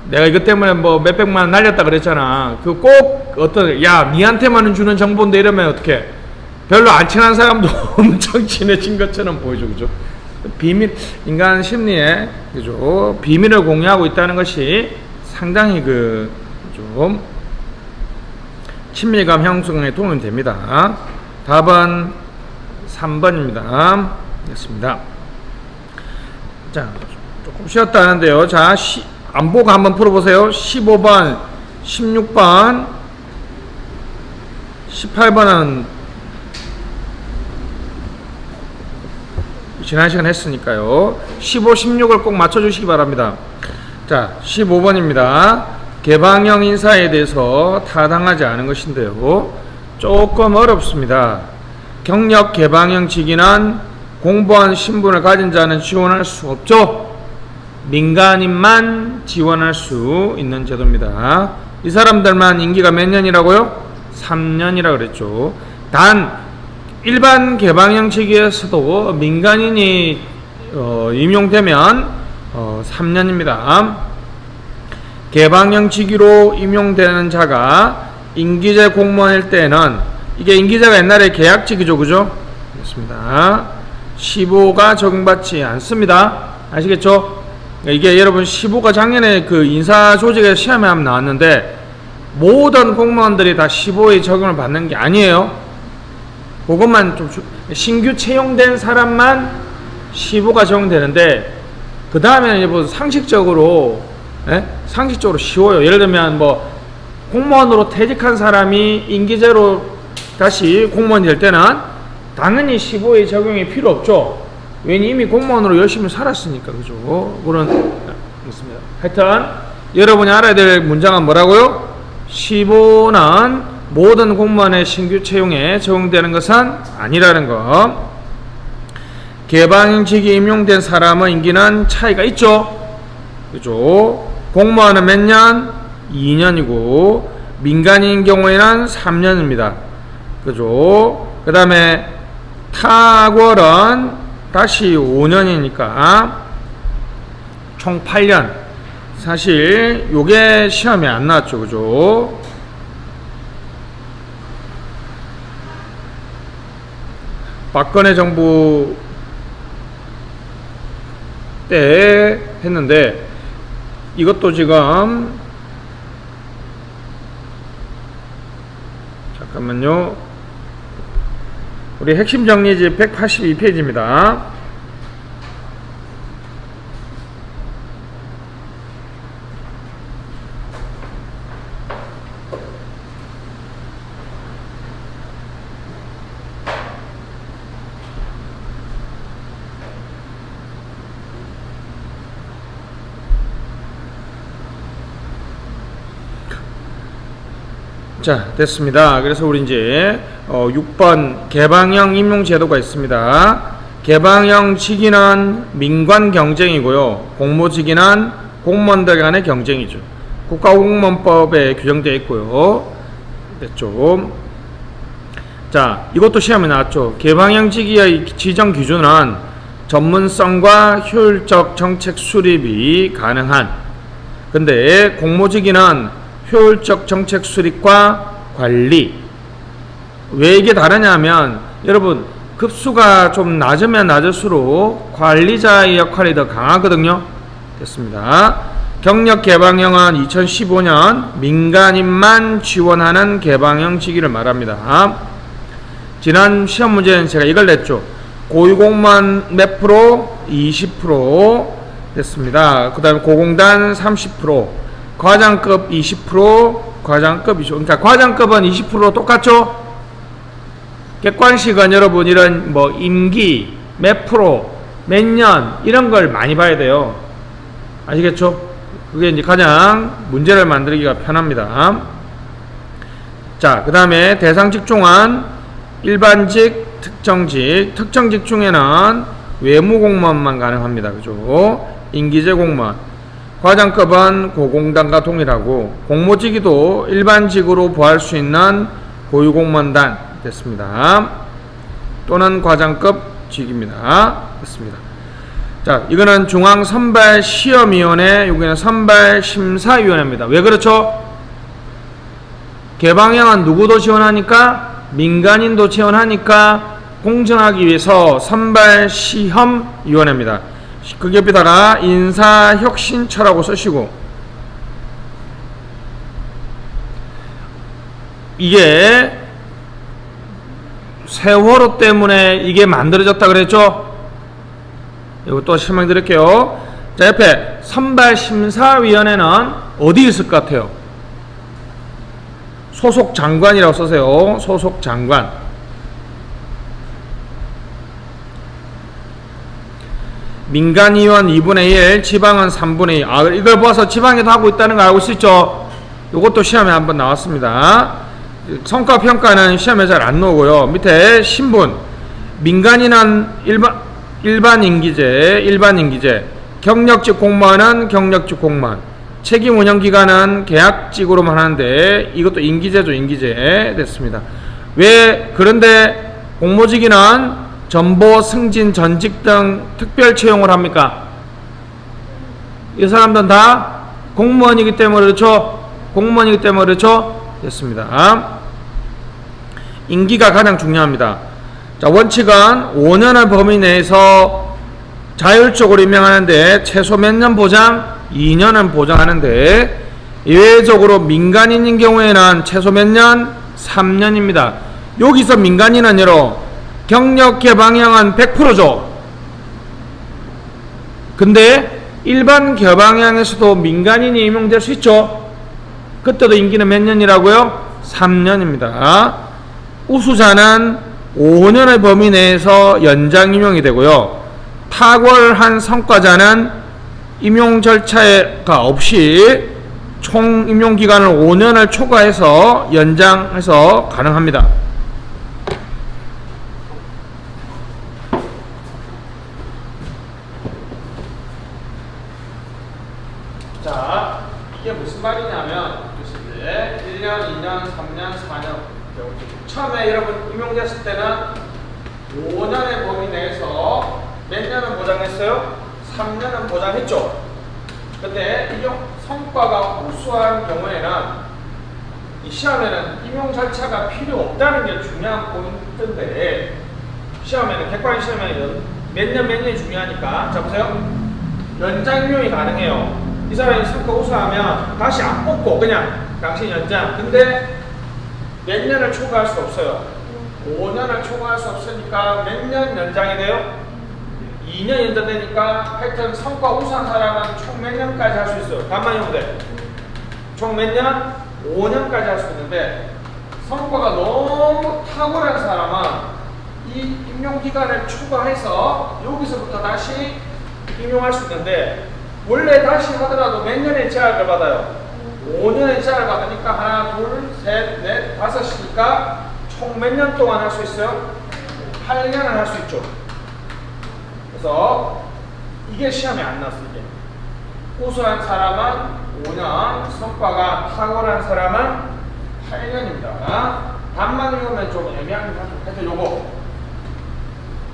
내가 이것 때문에 몇백만 원 날렸다 그랬잖아. 그 꼭 니한테만 주는 정보인데 이러면 어떡해? 별로 안 친한 사람도 엄청 친해진 것처럼 보이죠. 그죠? 비밀, 인간 심리에, 그죠? 비밀을 공유하고 있다는 것이 상당히 좀 친밀감 형성에 도움이 됩니다. 답은 3번입니다. 됐습니다. 자, 조금 쉬었다 하는데요. 자, 안 보고 한번 풀어보세요. 15번, 16번, 18번은 지난 시간 했으니까요. 15, 16을 꼭 맞춰주시기 바랍니다. 자, 15번입니다. 개방형 인사에 대해서 타당하지 않은 것인데요. 조금 어렵습니다. 경력 개방형 직위는 공무원 신분을 가진 자는 지원할 수 없죠. 민간인만 지원할 수 있는 제도입니다. 이 사람들만 임기가 몇 년이라고요? 3년이라 그랬죠. 단 일반 개방형 직위에서도 민간인이 임용되면 3년입니다. 개방형 직위로 임용되는 자가 임기제 공무원일 때는 이게 임기제가 옛날에 계약직이죠. 그죠? 그렇습니다. 15가 적용받지 않습니다. 아시겠죠? 이게 여러분 15가 작년에 그 인사조직에 시험에 한번 나왔는데 모든 공무원들이 다 15의 적용을 받는 게 아니에요. 그것만 좀 신규 채용된 사람만 15가 적용되는데 그 다음에는 상식적으로 쉬워요. 예를 들면 공무원으로 퇴직한 사람이 임기제로 다시 공무원이 될 때는 당연히 15의 적용이 필요 없죠. 왜냐면 이미 공무원으로 열심히 살았으니까. 그죠? 그렇습니다. 하여튼 여러분이 알아야 될 문장은 뭐라고요? 15는 모든 공무원의 신규 채용에 적용되는 것은 아니라는 거. 개방직이 임용된 사람의 임기는 차이가 있죠. 그죠? 공무원은 몇 년? 2년이고 민간인 경우에는 3년입니다. 그죠? 그 다음에 타월은 다시 5년이니까 총 8년. 사실 요게 시험에 안 나왔죠. 그죠? 박근혜 정부 때 했는데 이것도 지금 잠깐만요. 우리 핵심 정리집 182페이지입니다. 자, 됐습니다. 그래서 우리 이제 6번 개방형 임용제도가 있습니다. 개방형 직위는 민관 경쟁이고요. 공모직위는 공무원들 간의 경쟁이죠. 국가공무원법에 규정되어 있고요. 됐죠. 자, 이것도 시험에 나왔죠. 개방형 직위의 지정 기준은 전문성과 효율적 정책 수립이 가능한. 근데 공모직위는 효율적 정책 수립과 관리. 왜 이게 다르냐면 여러분 급수가 좀 낮으면 낮을수록 관리자의 역할이 더 강하거든요. 됐습니다. 경력 개방형은 2015년 민간인만 지원하는 개방형 직위를 말합니다. 지난 시험 문제는 제가 이걸 냈죠. 고위공무원 몇 프로? 20% 됐습니다. 그 다음에 고공단 30%, 과장급 20%, 과장급 20%. 그러니까 과장급은 20% 똑같죠? 객관식은 여러분 이런 뭐 임기, 몇 프로, 몇 년 이런 걸 많이 봐야 돼요. 아시겠죠? 그게 이제 가장 문제를 만들기가 편합니다. 자, 그 다음에 대상 직종은 일반직, 특정직. 특정직 중에는 외무공무원만 가능합니다. 그죠? 임기제 공무원. 과장급은 고공단과 동일하고 공모직위도 일반직으로 부할 수 있는 고위공무원단 됐습니다. 또는 과장급 직입니다. 됐습니다. 자, 이거는 중앙선발시험위원회, 여기는 선발심사위원회입니다. 왜 그렇죠? 개방형은 누구도 지원하니까? 민간인도 지원하니까 공정하기 위해서 선발시험위원회입니다. 그 옆에다가 인사혁신처라고 쓰시고, 이게 세월호 때문에 이게 만들어졌다 그랬죠? 이거 또 설명드릴게요. 자, 옆에 선발심사위원회는 어디 있을 것 같아요? 소속 장관이라고 쓰세요. 소속 장관. 민간의원 2분의 1, 지방은 3분의 2. 아, 이걸 봐서 지방에도 하고 있다는 거 알고 있죠? 이것도 시험에 한번 나왔습니다. 성과평가는 시험에 잘 안 나오고요. 밑에 신분. 민간인은 일반 임기제. 경력직 공무원은 경력직 공무원. 책임 운영 기간은 계약직으로만 하는데 이것도 임기제죠. 임기제 됐습니다. 왜 그런데 공모직위는 전보, 승진, 전직 등 특별 채용을 합니까? 이 사람들은 다 공무원이기 때문에 그렇죠? 공무원이기 때문에 그렇죠? 됐습니다. 임기가 가장 중요합니다. 자, 원칙은 5년의 범위 내에서 자율적으로 임명하는데 최소 몇 년 보장? 2년은 보장하는데 예외적으로 민간인인 경우에는 최소 몇 년? 3년입니다. 여기서 민간인은 경력 개방형은 100%죠. 근데 일반 개방형에서도 민간인이 임용될 수 있죠. 그때도 임기는 몇 년이라고요? 3년입니다. 우수자는 5년의 범위 내에서 연장 임용이 되고요. 탁월한 성과자는 임용 절차가 없이 총 임용 기간을 5년을 초과해서 연장해서 가능합니다. 자, 이게 무슨 말이냐면 1년, 2년, 3년, 4년. 처음에 여러분 임용됐을 때는 5년의 범위 내에서 몇 년은 보장했어요? 3년은 보장했죠. 근데 이 성과가 우수한 경우에는 이 시험에는 임용 절차가 필요 없다는 게 중요한 포인트인데, 시험에는 객관 시험에는 몇 년이 중요하니까. 자, 보세요. 연장 임용이 가능해요. 이 사람이 성과 우수하면 다시 안 뽑고 그냥 당신 연장. 근데 몇 년을 초과할 수 없어요. 5년을 초과할 수 없으니까 몇 년 연장이 돼요? 2년 연장되니까 하여튼 성과 우수한 사람은 총 몇 년까지 할 수 있어요? 가만히 보세요. 총 몇 년? 5년까지 할 수 있는데 성과가 너무 탁월한 사람은 이 임용기간을 초과해서 여기서부터 다시 임용할 수 있는데 원래 다시 하더라도 몇 년의 제약을 받아요? 5년의 제약을 받으니까 하나, 둘, 셋, 넷, 다섯이니까 총 몇 년 동안 할 수 있어요? 8년을 할 수 있죠. 그래서 이게 시험에 안 나왔어요. 이게. 우수한 사람은 5년, 성과가 탁월한 사람은 8년입니다. 반만 외우면 좀 애매한 것 같아요. 하여튼 요거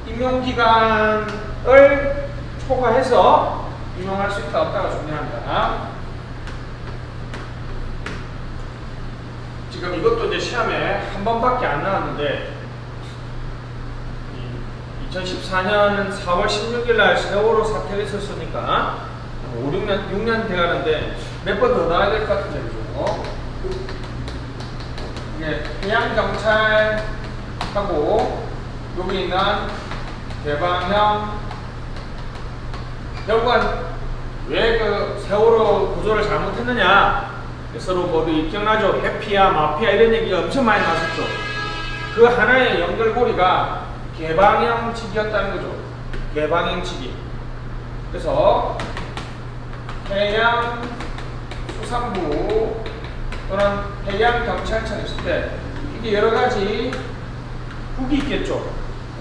임용기간을 초과해서 임용할 수 있다 없다가 중요합니다. 지금 이것도 이제 시험에 한 번밖에 안 나왔는데 2014년 4월 16일 날 세월호 사태가 있었으니까 5, 6년 돼가는데 몇 번 더 나와야 될 것 같은데 그죠? 이게 해양경찰하고 여기 있는 대방형 결국은 왜 그 세월호 구조를 잘못했느냐 서로 뭐 기억나죠? 해피야 마피아 이런 얘기가 엄청 많이 나왔었죠. 그 하나의 연결고리가 개방형직이었다는 거죠. 개방형직이. 그래서 해양수산부 또는 해양경찰청에 있을 때 이게 여러 가지 국이 있겠죠.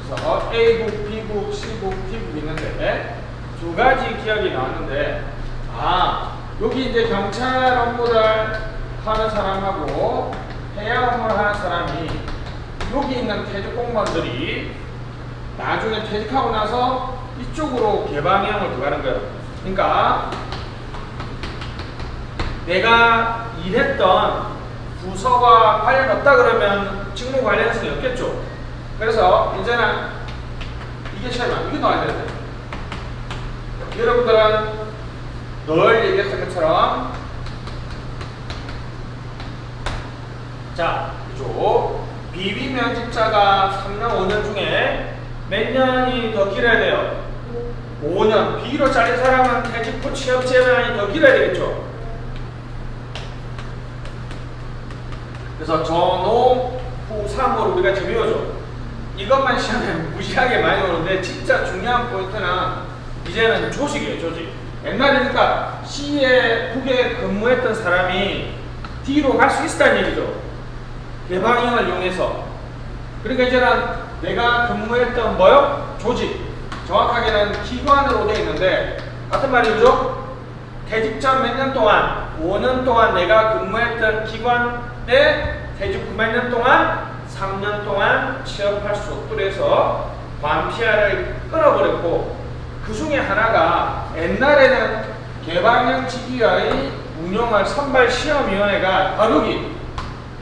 그래서 A국, B국, C국, D국이 있는데 두 가지 기억이 나왔는데 여기 이제 경찰 업무를 하는 사람하고 해양 업무를 하는 사람이 여기 있는 퇴직 공무원들이 나중에 퇴직하고 나서 이쪽으로 개방형을 들어가는 거예요. 그러니까 내가 일했던 부서와 관련 없다 그러면 직무 관련성이 없겠죠. 그래서 이제는 이게 시험이야. 이게 나와야 되는데 여러분들은 늘 얘기했던 것처럼 자, 그죠? 비비면직자가 3년, 5년 중에 몇 년이 더 길어야 돼요? 5년. 비로 잘린 사람은 퇴직 후 취업 제한이 더 길어야 되겠죠? 그래서 전후 후 3으로 우리가 지금 외워줘. 이것만 시험에 무시하게 많이 오는데 진짜 중요한 포인트는 이제는 조직이에요, 조직. 옛날이니까 C에 국에 근무했던 사람이 D로 갈 수 있다는 얘기죠. 개방형을 이용해서. 그러니까 이제는 내가 근무했던 뭐요? 조직. 정확하게는 기관으로 되어 있는데 같은 말이죠. 퇴직 전 몇 년 동안 5년 동안 내가 근무했던 기관에 퇴직 후 몇 년 동안 3년 동안 취업할 수 없도록 해서 반피아를 끊어버렸고 그 중에 하나가 옛날에는 개방형 직위의 운영을 선발시험위원회가 바로 여기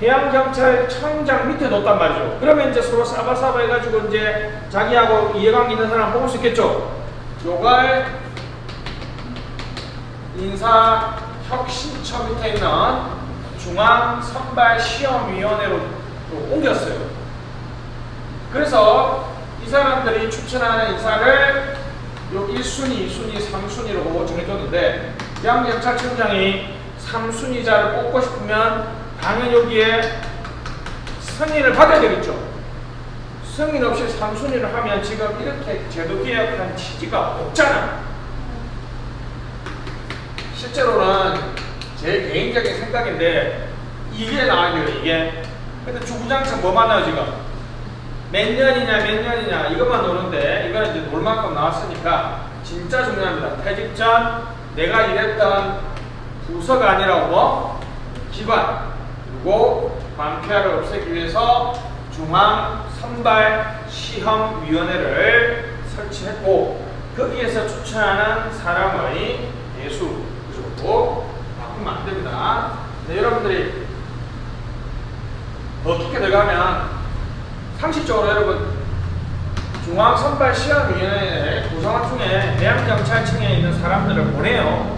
해양경찰청장 밑에 뒀단 말이죠. 그러면 이제 서로 싸바싸바 해가지고 이제 자기하고 이해관계 있는 사람 뽑을 수 있겠죠. 요걸 인사혁신처 밑에 있는 중앙선발시험위원회로 옮겼어요. 그래서 이 사람들이 추천하는 인사를 요 1순위, 2순위, 3순위로 정해줬는데 해양경찰청장이 3순위자를 뽑고 싶으면 당연히 여기에 승인을 받아야 되겠죠. 승인 없이 3순위를 하면 지금 이렇게 제도 개혁한 취지가 없잖아. 실제로는 제 개인적인 생각인데 이게 나와야 돼요, 이게. 근데 주구장창 뭐만 나와요, 지금? 몇 년이냐 이것만 노는데 이거는 이제 놀 만큼 나왔으니까 진짜 중요합니다. 퇴직 전 내가 일했던 부서가 아니라 뭐? 기관. 그리고 반피아를 없애기 위해서 중앙선발시험위원회를 설치했고 거기에서 추천하는 사람의 예수 그리고 바꾸면 안 됩니다. 네, 여러분들이 더 깊게 들어가면 상식적으로 여러분 중앙선발시험위원회 구성원 중에 해양경찰청에 있는 사람들을 보내요.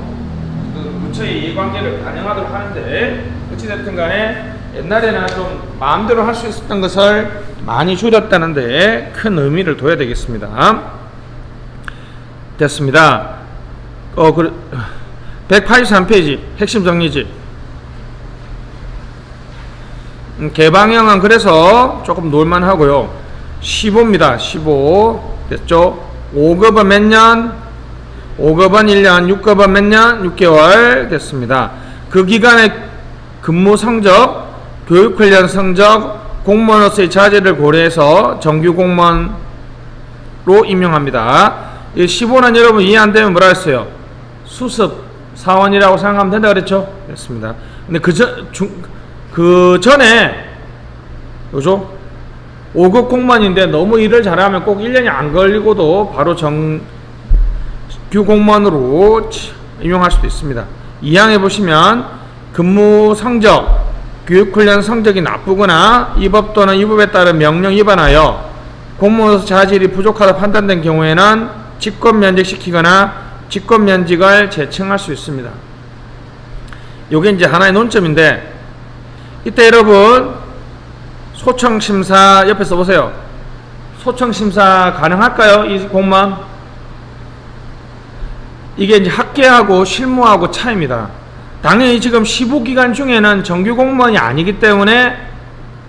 그 부처의 이해관계를 반영하도록 하는데, 어찌됐든 간에 옛날에는 좀 마음대로 할 수 있었던 것을 많이 줄였다는데 큰 의미를 둬야 되겠습니다. 됐습니다. 183페이지 핵심 정리지. 개방형은 그래서 조금 놀만하고요. 15입니다. 15 됐죠? 5급은 몇 년? 5급은 1년, 6급은 몇 년? 6개월 됐습니다. 그 기간의 근무 성적, 교육훈련 성적, 공무원으로서의 자질을 고려해서 정규 공무원으로 임용합니다. 이 15는 여러분 이해 안 되면 뭐라 했어요? 수습 사원이라고 생각하면 된다 그랬죠? 됐습니다. 근데 그 전에 그죠? 5급 공무원인데 너무 일을 잘하면 꼭 1년이 안 걸리고도 바로 정규 공무원으로 임용할 수도 있습니다. 2항에 보시면 근무 성적, 교육훈련 성적이 나쁘거나 이 법 또는 이 법에 따른 명령 위반하여 공무원 자질이 부족하다 판단된 경우에는 직권 면직시키거나 직권 면직을 재청할 수 있습니다. 요게 이제 하나의 논점인데, 이때 여러분 소청심사 옆에 써보세요. 소청심사 가능할까요? 이 공무원? 이게 이제 학계하고 실무하고 차이입니다. 당연히 지금 15기간 중에는 정규 공무원이 아니기 때문에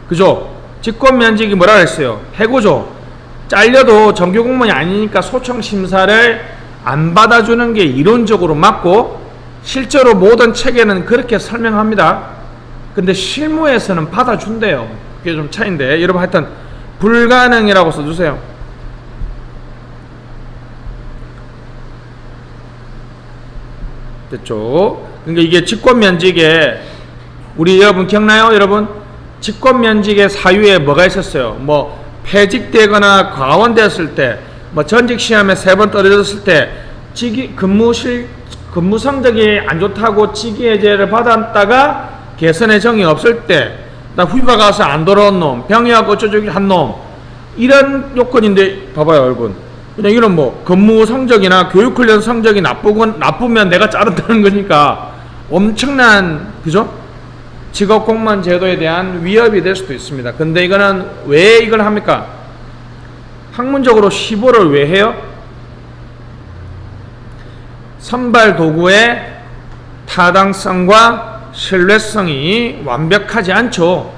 그죠? 직권 면직이 뭐라 그랬어요? 해고죠. 잘려도 정규 공무원이 아니니까 소청심사를 안 받아주는 게 이론적으로 맞고 실제로 모든 책에는 그렇게 설명합니다. 근데 실무에서는 받아준대요. 그게 좀 차이인데 여러분 하여튼 불가능이라고 써주세요. 됐죠? 그러니까 이게 직권면직에 우리 여러분 기억나요? 여러분 직권면직의 사유에 뭐가 있었어요? 뭐 폐직되거나 과원되었을 때, 뭐 전직 시험에 3번 떨어졌을 때, 근무 성적이 안 좋다고 직위해제를 받았다가 개선의 정이 없을 때, 휴가 가서 안 돌아온 놈, 병역 어쩌저쩌 한 놈, 이런 요건인데 봐봐요 여러분. 그냥 이런 뭐 근무 성적이나 교육훈련 성적이 나쁘면 내가 자른다는 거니까 엄청난 그죠? 직업공무원 제도에 대한 위협이 될 수도 있습니다. 근데 이거는 왜 이걸 합니까? 학문적으로 15를 왜 해요? 선발 도구의 타당성과 신뢰성이 완벽하지 않죠.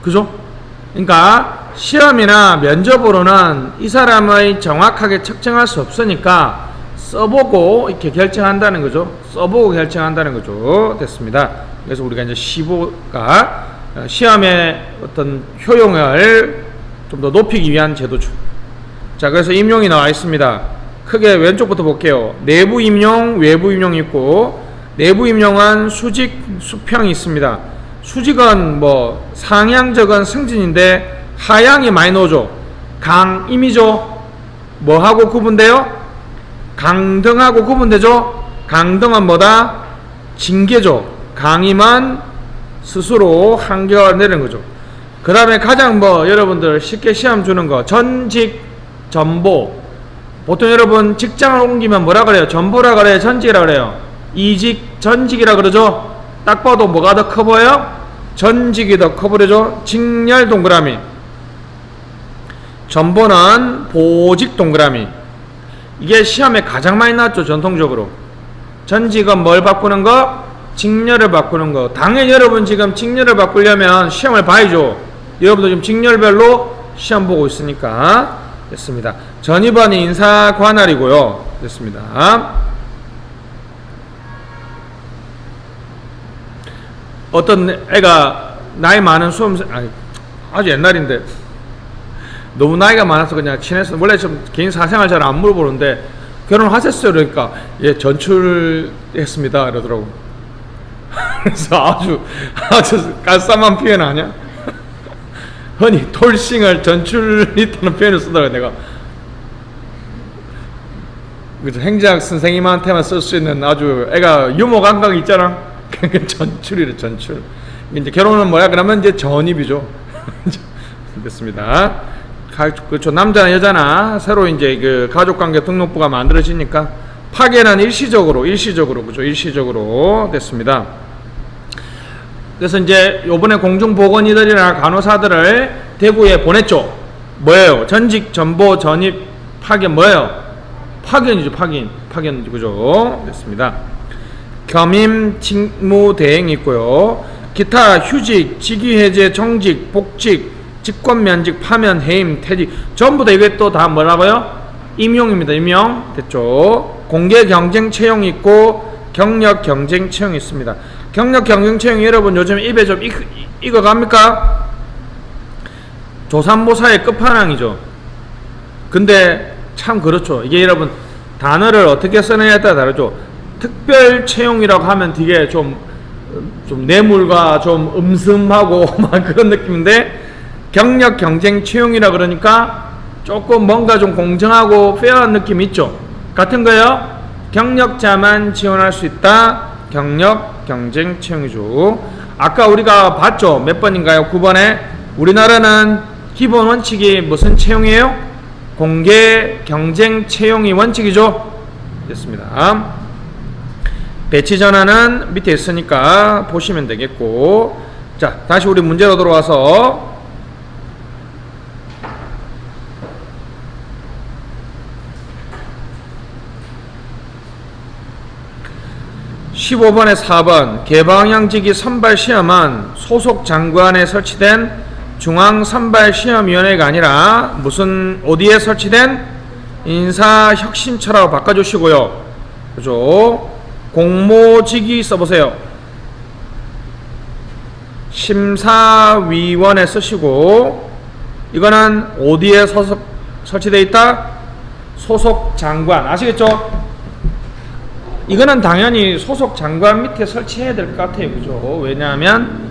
그죠? 그러니까 시험이나 면접으로는 이 사람의 정확하게 측정할 수 없으니까 써보고 이렇게 결정한다는 거죠. 써보고 결정한다는 거죠. 됐습니다. 그래서 우리가 이제 15가 시험의 어떤 효용을 좀 더 높이기 위한 제도죠. 자, 그래서 임용이 나와 있습니다. 크게 왼쪽부터 볼게요. 내부 임용, 외부 임용이 있고, 내부 임용은 수직, 수평이 있습니다. 수직은 뭐 상향적은 승진인데 하향이 많이 나오죠. 강임이죠. 뭐하고 구분돼요? 강등하고 구분되죠. 강등은 뭐다? 징계죠. 강임은 스스로 한결 내리는 거죠. 그 다음에 가장 여러분들 쉽게 시험 주는 거 전직 전보. 보통 여러분 직장을 옮기면 뭐라 그래요? 전보라 그래요? 전직이라 그래요? 이직 전직이라 그러죠. 딱 봐도 뭐가 더 커 보여요? 전직이 더 커 보여죠. 직렬 동그라미. 전보는 보직 동그라미. 이게 시험에 가장 많이 나왔죠. 전통적으로. 전직은 뭘 바꾸는 거? 직렬을 바꾸는 거. 당연히 여러분 지금 직렬을 바꾸려면 시험을 봐야죠. 여러분도 지금 직렬별로 시험 보고 있으니까. 됐습니다. 전이번이 인사 관할이고요. 됐습니다. 어떤 애가 나이 많은 수험생, 아주 옛날인데 너무 나이가 많아서 그냥 친해서 원래 좀 개인 사생활 잘 안 물어보는데 결혼하셨어요? 그러니까 예, 전출했습니다 이러더라고. 그래서 아주 깔쌈한 표현 아니야? 흔히 톨싱을 전출했다는 표현을 쓰다가 내가 그죠? 행정학 선생님한테만 쓸 수 있는 아주 애가 유머 감각이 있잖아. 그러니까 전출이래. 전출. 이제 결혼은 뭐야? 그러면 이제 전입이죠. 됐습니다. 그렇죠. 남자나 여자나 새로 이제 그 가족관계 등록부가 만들어지니까 파견은 일시적으로 그죠? 일시적으로 됐습니다. 그래서 이제 요번에 공중보건의들이나 간호사들을 대구에 보냈죠. 뭐예요? 전직, 전보, 전입, 파견 뭐예요? 파견이죠. 파견 그죠? 됐습니다. 겸임, 직무 대행이 있고요. 기타, 휴직, 직위해제, 정직, 복직, 직권면직, 파면, 해임, 퇴직 전부 다 이게 또 다 뭐라고요? 임용입니다. 임용 됐죠? 공개 경쟁 채용이 있고 경력 경쟁 채용이 있습니다. 경력 경쟁 채용이 여러분 요즘 입에 좀 익어갑니까? 조산모사의 끝판왕이죠. 근데 참 그렇죠. 이게 여러분 단어를 어떻게 써내냐에 따라 다르죠. 특별 채용이라고 하면 되게 좀 뇌물과 좀 음슴하고 막 그런 느낌인데 경력 경쟁 채용이라 그러니까 조금 뭔가 좀 공정하고 페어한 느낌이 있죠. 같은 거예요. 경력자만 지원할 수 있다. 경력 경쟁 채용이죠. 아까 우리가 봤죠. 몇 번인가요? 9번에 우리나라는 기본 원칙이 무슨 채용이에요? 공개 경쟁 채용이 원칙이죠. 됐습니다. 배치 전환은 밑에 있으니까 보시면 되겠고, 자 다시 우리 문제로 들어와서 15번에 4번 개방형직위 선발시험은 소속 장관에 설치된 중앙선발시험위원회가 아니라 무슨 어디에 설치된 인사혁신처라고 바꿔주시고요. 그죠? 공모직위 써보세요. 심사위원회 쓰시고 이거는 어디에 설치되어 있다? 소속 장관 아시겠죠? 이거는 당연히 소속 장관 밑에 설치해야 될 것 같아요. 그죠? 왜냐하면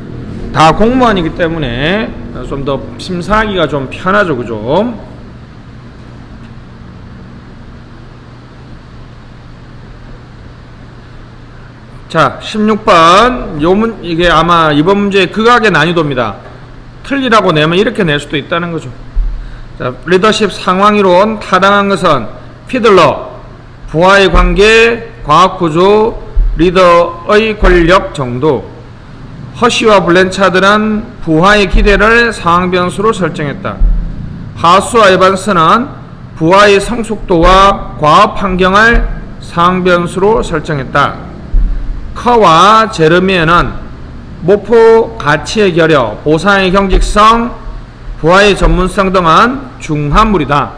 다 공무원이기 때문에 좀 더 심사하기가 좀 편하죠. 그죠? 자, 16번. 이게 아마 이번 문제의 극악의 난이도입니다. 틀리라고 내면 이렇게 낼 수도 있다는 거죠. 자, 리더십 상황이론 타당한 것은 피들러, 부하의 관계, 과학구조, 리더의 권력 정도. 허쉬와 블렌차드는 부하의 기대를 상황변수로 설정했다. 하수와 에반스는 부하의 성숙도와 과업 환경을 상황변수로 설정했다. 커와 제르미에는 목표 가치의 결여, 보상의 경직성, 부하의 전문성 등은 중화물이다.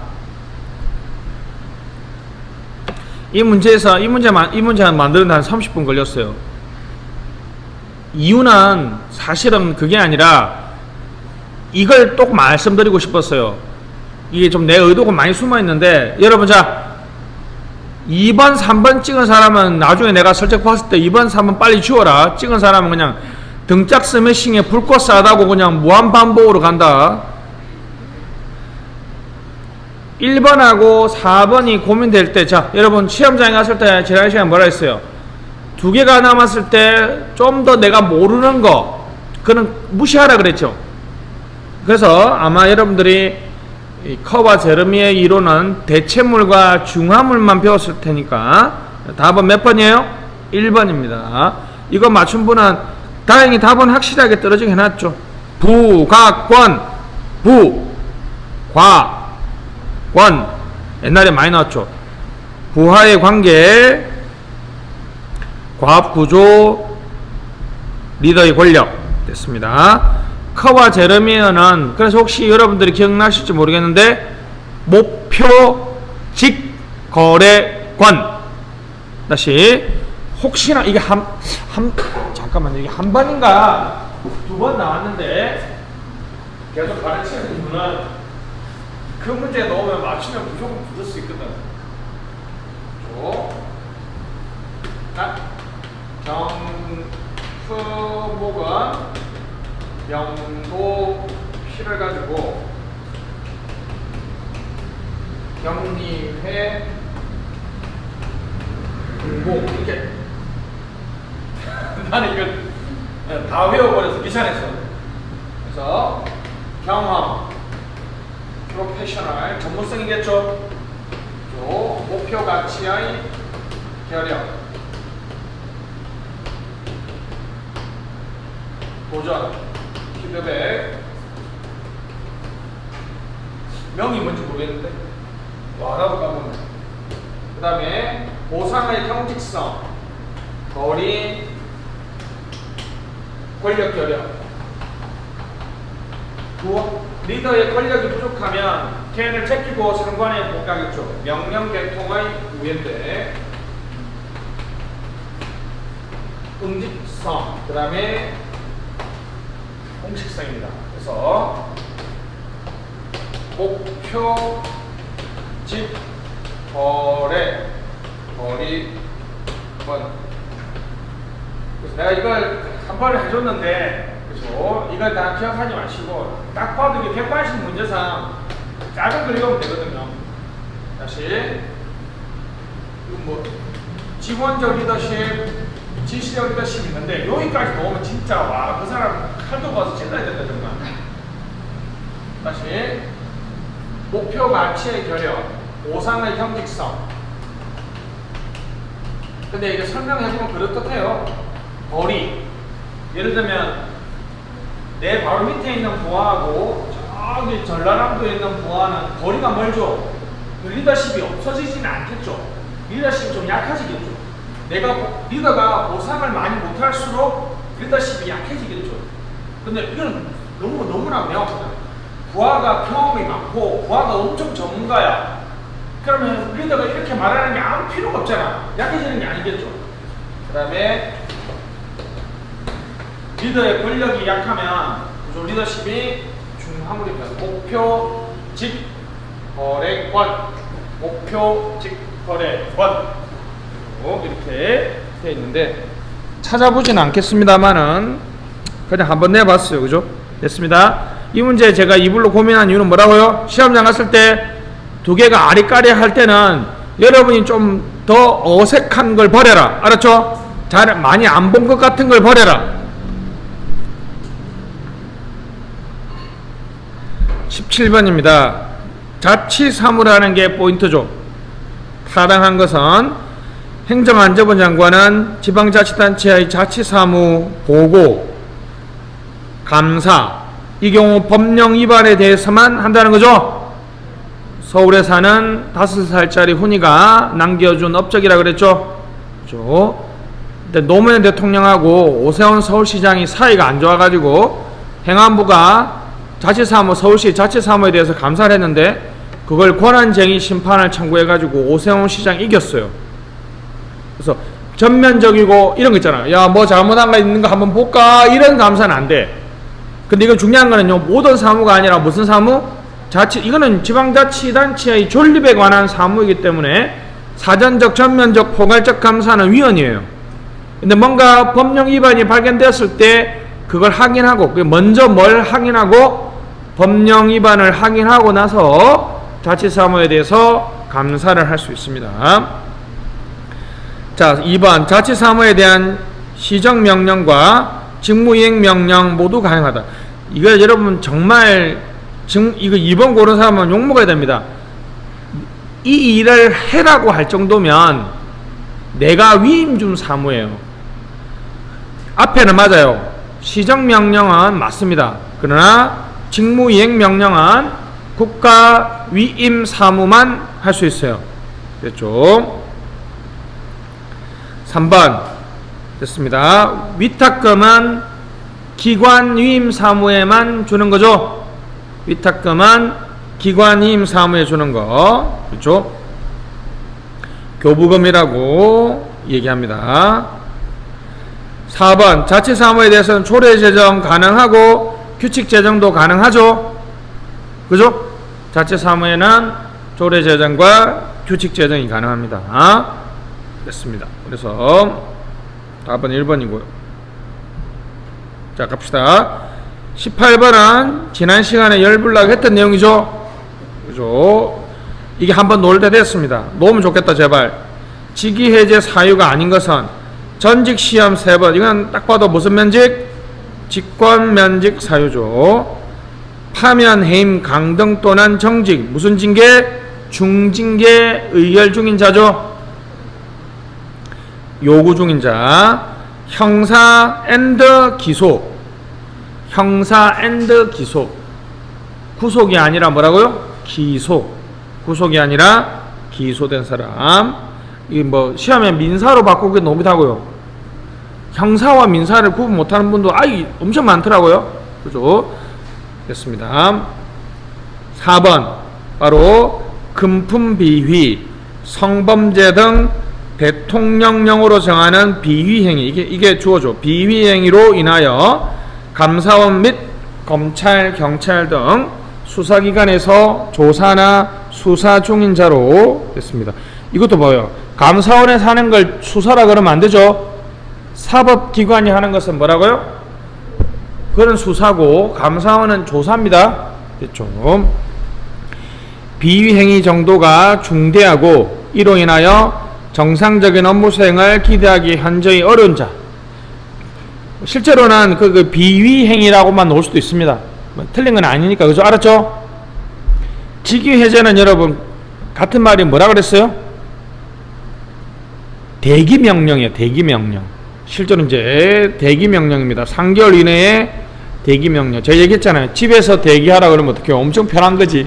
이 문제 만드는데 한 30분 걸렸어요. 이유는 사실은 그게 아니라 이걸 또 말씀드리고 싶었어요. 이게 좀 내 의도가 많이 숨어 있는데, 여러분, 자 2번 3번 찍은 사람은 나중에 내가 설정 봤을 때 2번 3번 빨리 지워라. 찍은 사람은 그냥 등짝 스매싱에 불꽃 싸다고 그냥 무한반복으로 간다. 1번하고 4번이 고민될 때, 자 여러분 시험장에 갔을 때 지난 시간에 뭐라 했어요? 두 개가 남았을 때 좀 더 내가 모르는 거 그는 무시하라 그랬죠. 그래서 아마 여러분들이 이 커와 제르미의 이론은 대체물과 중화물만 배웠을 테니까 답은 몇 번이에요? 1번입니다. 이거 맞춘 분은 다행히 답은 확실하게 떨어지게 해놨죠. 부가권, 부과권 옛날에 많이 나왔죠. 부하의 관계, 과업구조, 리더의 권력 됐습니다. 커와 제르미어는 그래서 혹시 여러분들이 기억나실지 모르겠는데 목표 직거래권. 다시 혹시나 이게 잠깐만요. 이게 한 번인가 두 번 나왔는데 계속 가르치는 분은 그 문제 넣으면 맞추면 무조건 붙을 수 있거든. 경프목은 영도 피를 가지고 경리회 공공 이렇게 나는 이걸 다 외워버려서 귀찮았어. 그래서 경험, 프로페셔널 전문성이겠죠. 목표 가치의 결여, 도전, 피드백. 명이 뭔지 모르겠는데 와라고 까먹네. 그 다음에 보상의 형식성, 거리, 권력 결여. 리더의 권력이 부족하면 걔를 제끼고 상관에 못 가겠죠. 명령 계통의 우회인데 응집성, 그 다음에 공식성입니다. 그래서 목표, 집, 거래, 거리, 번. 그래서 내가 이걸 한 번을 해줬는데, 그죠? 이걸 다 기억하지 마시고, 딱 봐도 이게 180 문제상 작은 글 읽으면 되거든요. 다시. 뭐, 직원적 리더십, 지시적 리더십이 있는데, 여기까지 넣으면 진짜, 와, 그 사람 칼도 봐서 찔러야 된다, 정말. 다시. 목표 가치의 결여, 보상의 형식성. 근데 이게 설명해보면 그렇듯해요. 거리. 예를 들면, 내 바로 밑에 있는 부하하고 저기 전라남도에 있는 부하는 거리가 멀죠. 리더십이 없어지지는 않겠죠. 리더십이 좀 약해지겠죠. 내가 리더가 보상을 많이 못할수록 리더십이 약해지겠죠. 근데 이건 너무나 명확하다. 부하가 경험이 많고 부하가 엄청 전문가야. 그러면 리더가 이렇게 말하는 게 아무 필요가 없잖아. 약해지는 게 아니겠죠. 그 다음에 리더의 권력이 약하면 리더십이 중화물이 돼서 목표, 직, 거래권, 목표, 직, 거래권 이렇게 되어 있는데 찾아보지는 않겠습니다만은 그냥 한번 내봤어요. 그죠? 됐습니다. 이 문제 제가 이불로 고민한 이유는 뭐라고요? 시험장 갔을 때 두 개가 아리까리 할 때는 여러분이 좀 더 어색한 걸 버려라. 알았죠? 잘 많이 안 본 것 같은 걸 버려라. 17번입니다. 자치사무라는 게 포인트죠. 타당한 것은 행정안전부 장관은 지방자치단체의 자치사무 보고, 감사, 이 경우 법령 위반에 대해서만 한다는 거죠. 서울에 사는 5살짜리 훈이가 남겨준 업적이라 그랬죠. 그렇죠? 근데 노무현 대통령하고 오세훈 서울시장이 사이가 안 좋아가지고 행안부가 자치사무, 서울시 자치사무에 대해서 감사를 했는데 그걸 권한쟁의 심판을 청구해가지고 오세훈 시장 이겼어요. 그래서 전면적이고 이런 거 있잖아요. 야, 뭐 잘못한 거 있는 거 한번 볼까? 이런 감사는 안 돼. 근데 이건 중요한 거는요, 모든 사무가 아니라 무슨 사무? 이거는 지방자치단체의 존립에 관한 사무이기 때문에 사전적, 전면적, 포괄적 감사는 위헌이에요. 근데 뭔가 법령 위반이 발견되었을 때 그걸 확인하고, 먼저 뭘 확인하고 법령 위반을 확인하고 나서 자치사무에 대해서 감사를 할 수 있습니다. 자, 2번 자치사무에 대한 시정명령과 직무이행명령 모두 가능하다. 이거 여러분 정말 이거 2번 고른 사람은 욕먹어야 됩니다. 이 일을 해라고 할 정도면 내가 위임 준 사무예요. 앞에는 맞아요. 시정명령은 맞습니다. 그러나 직무이행명령은 국가 위임 사무만 할 수 있어요. 됐죠? 3번 됐습니다. 위탁금은 기관 위임 사무에만 주는 거죠. 위탁금은 기관 위임 사무에 주는 거. 그렇죠? 교부금이라고 얘기합니다. 4번 자치사무에 대해서는 조례 제정 가능하고 규칙 제정도 가능하죠. 그죠? 자치사무에는 조례 제정과 규칙 제정이 가능합니다. 됐습니다. 그래서 답은 1번이고요. 자, 갑시다. 18번은 지난 시간에 열불나게 했던 내용이죠. 그죠? 이게 한번 놓을 때 됐습니다. 놓으면 좋겠다, 제발. 직위해제 사유가 아닌 것은 전직 시험 3번. 이건 딱 봐도 무슨 면직? 직권 면직 사유죠. 파면, 해임, 강등 또는 정직. 무슨 징계? 중징계 의결 중인 자죠. 요구 중인 자, 형사 앤드 기소. 형사 앤드 기소. 구속이 아니라 뭐라고요? 기소. 구속이 아니라 기소된 사람. 이게 뭐 시험에 민사로 바꾸기 너무 하고요. 형사와 민사를 구분 못하는 분도 엄청 많더라고요. 그죠? 됐습니다. 4번 바로 금품 비위, 성범죄 등 대통령령으로 정하는 비위행위. 이게 주어져. 비위행위로 인하여 감사원 및 검찰, 경찰 등 수사기관에서 조사나 수사 중인 자로 됐습니다. 이것도 뭐예요? 감사원에서 하는 걸 수사라 그러면 안 되죠. 사법기관이 하는 것은 뭐라고요? 그건 수사고 감사원은 조사입니다. 됐죠? 비위행위 정도가 중대하고 이로 인하여 정상적인 업무 수행을 기대하기 현저히 어려운 자. 실제로는 그 비위행위라고만 놓을 수도 있습니다. 틀린 건 아니니까. 그죠? 알았죠? 직위해제는 여러분 같은 말이 뭐라 그랬어요? 대기명령이에요. 대기명령. 실제로 이제 대기명령입니다. 3개월 이내에 대기명령. 제가 얘기했잖아요. 집에서 대기하라 그러면 어떻게 엄청 편한 거지.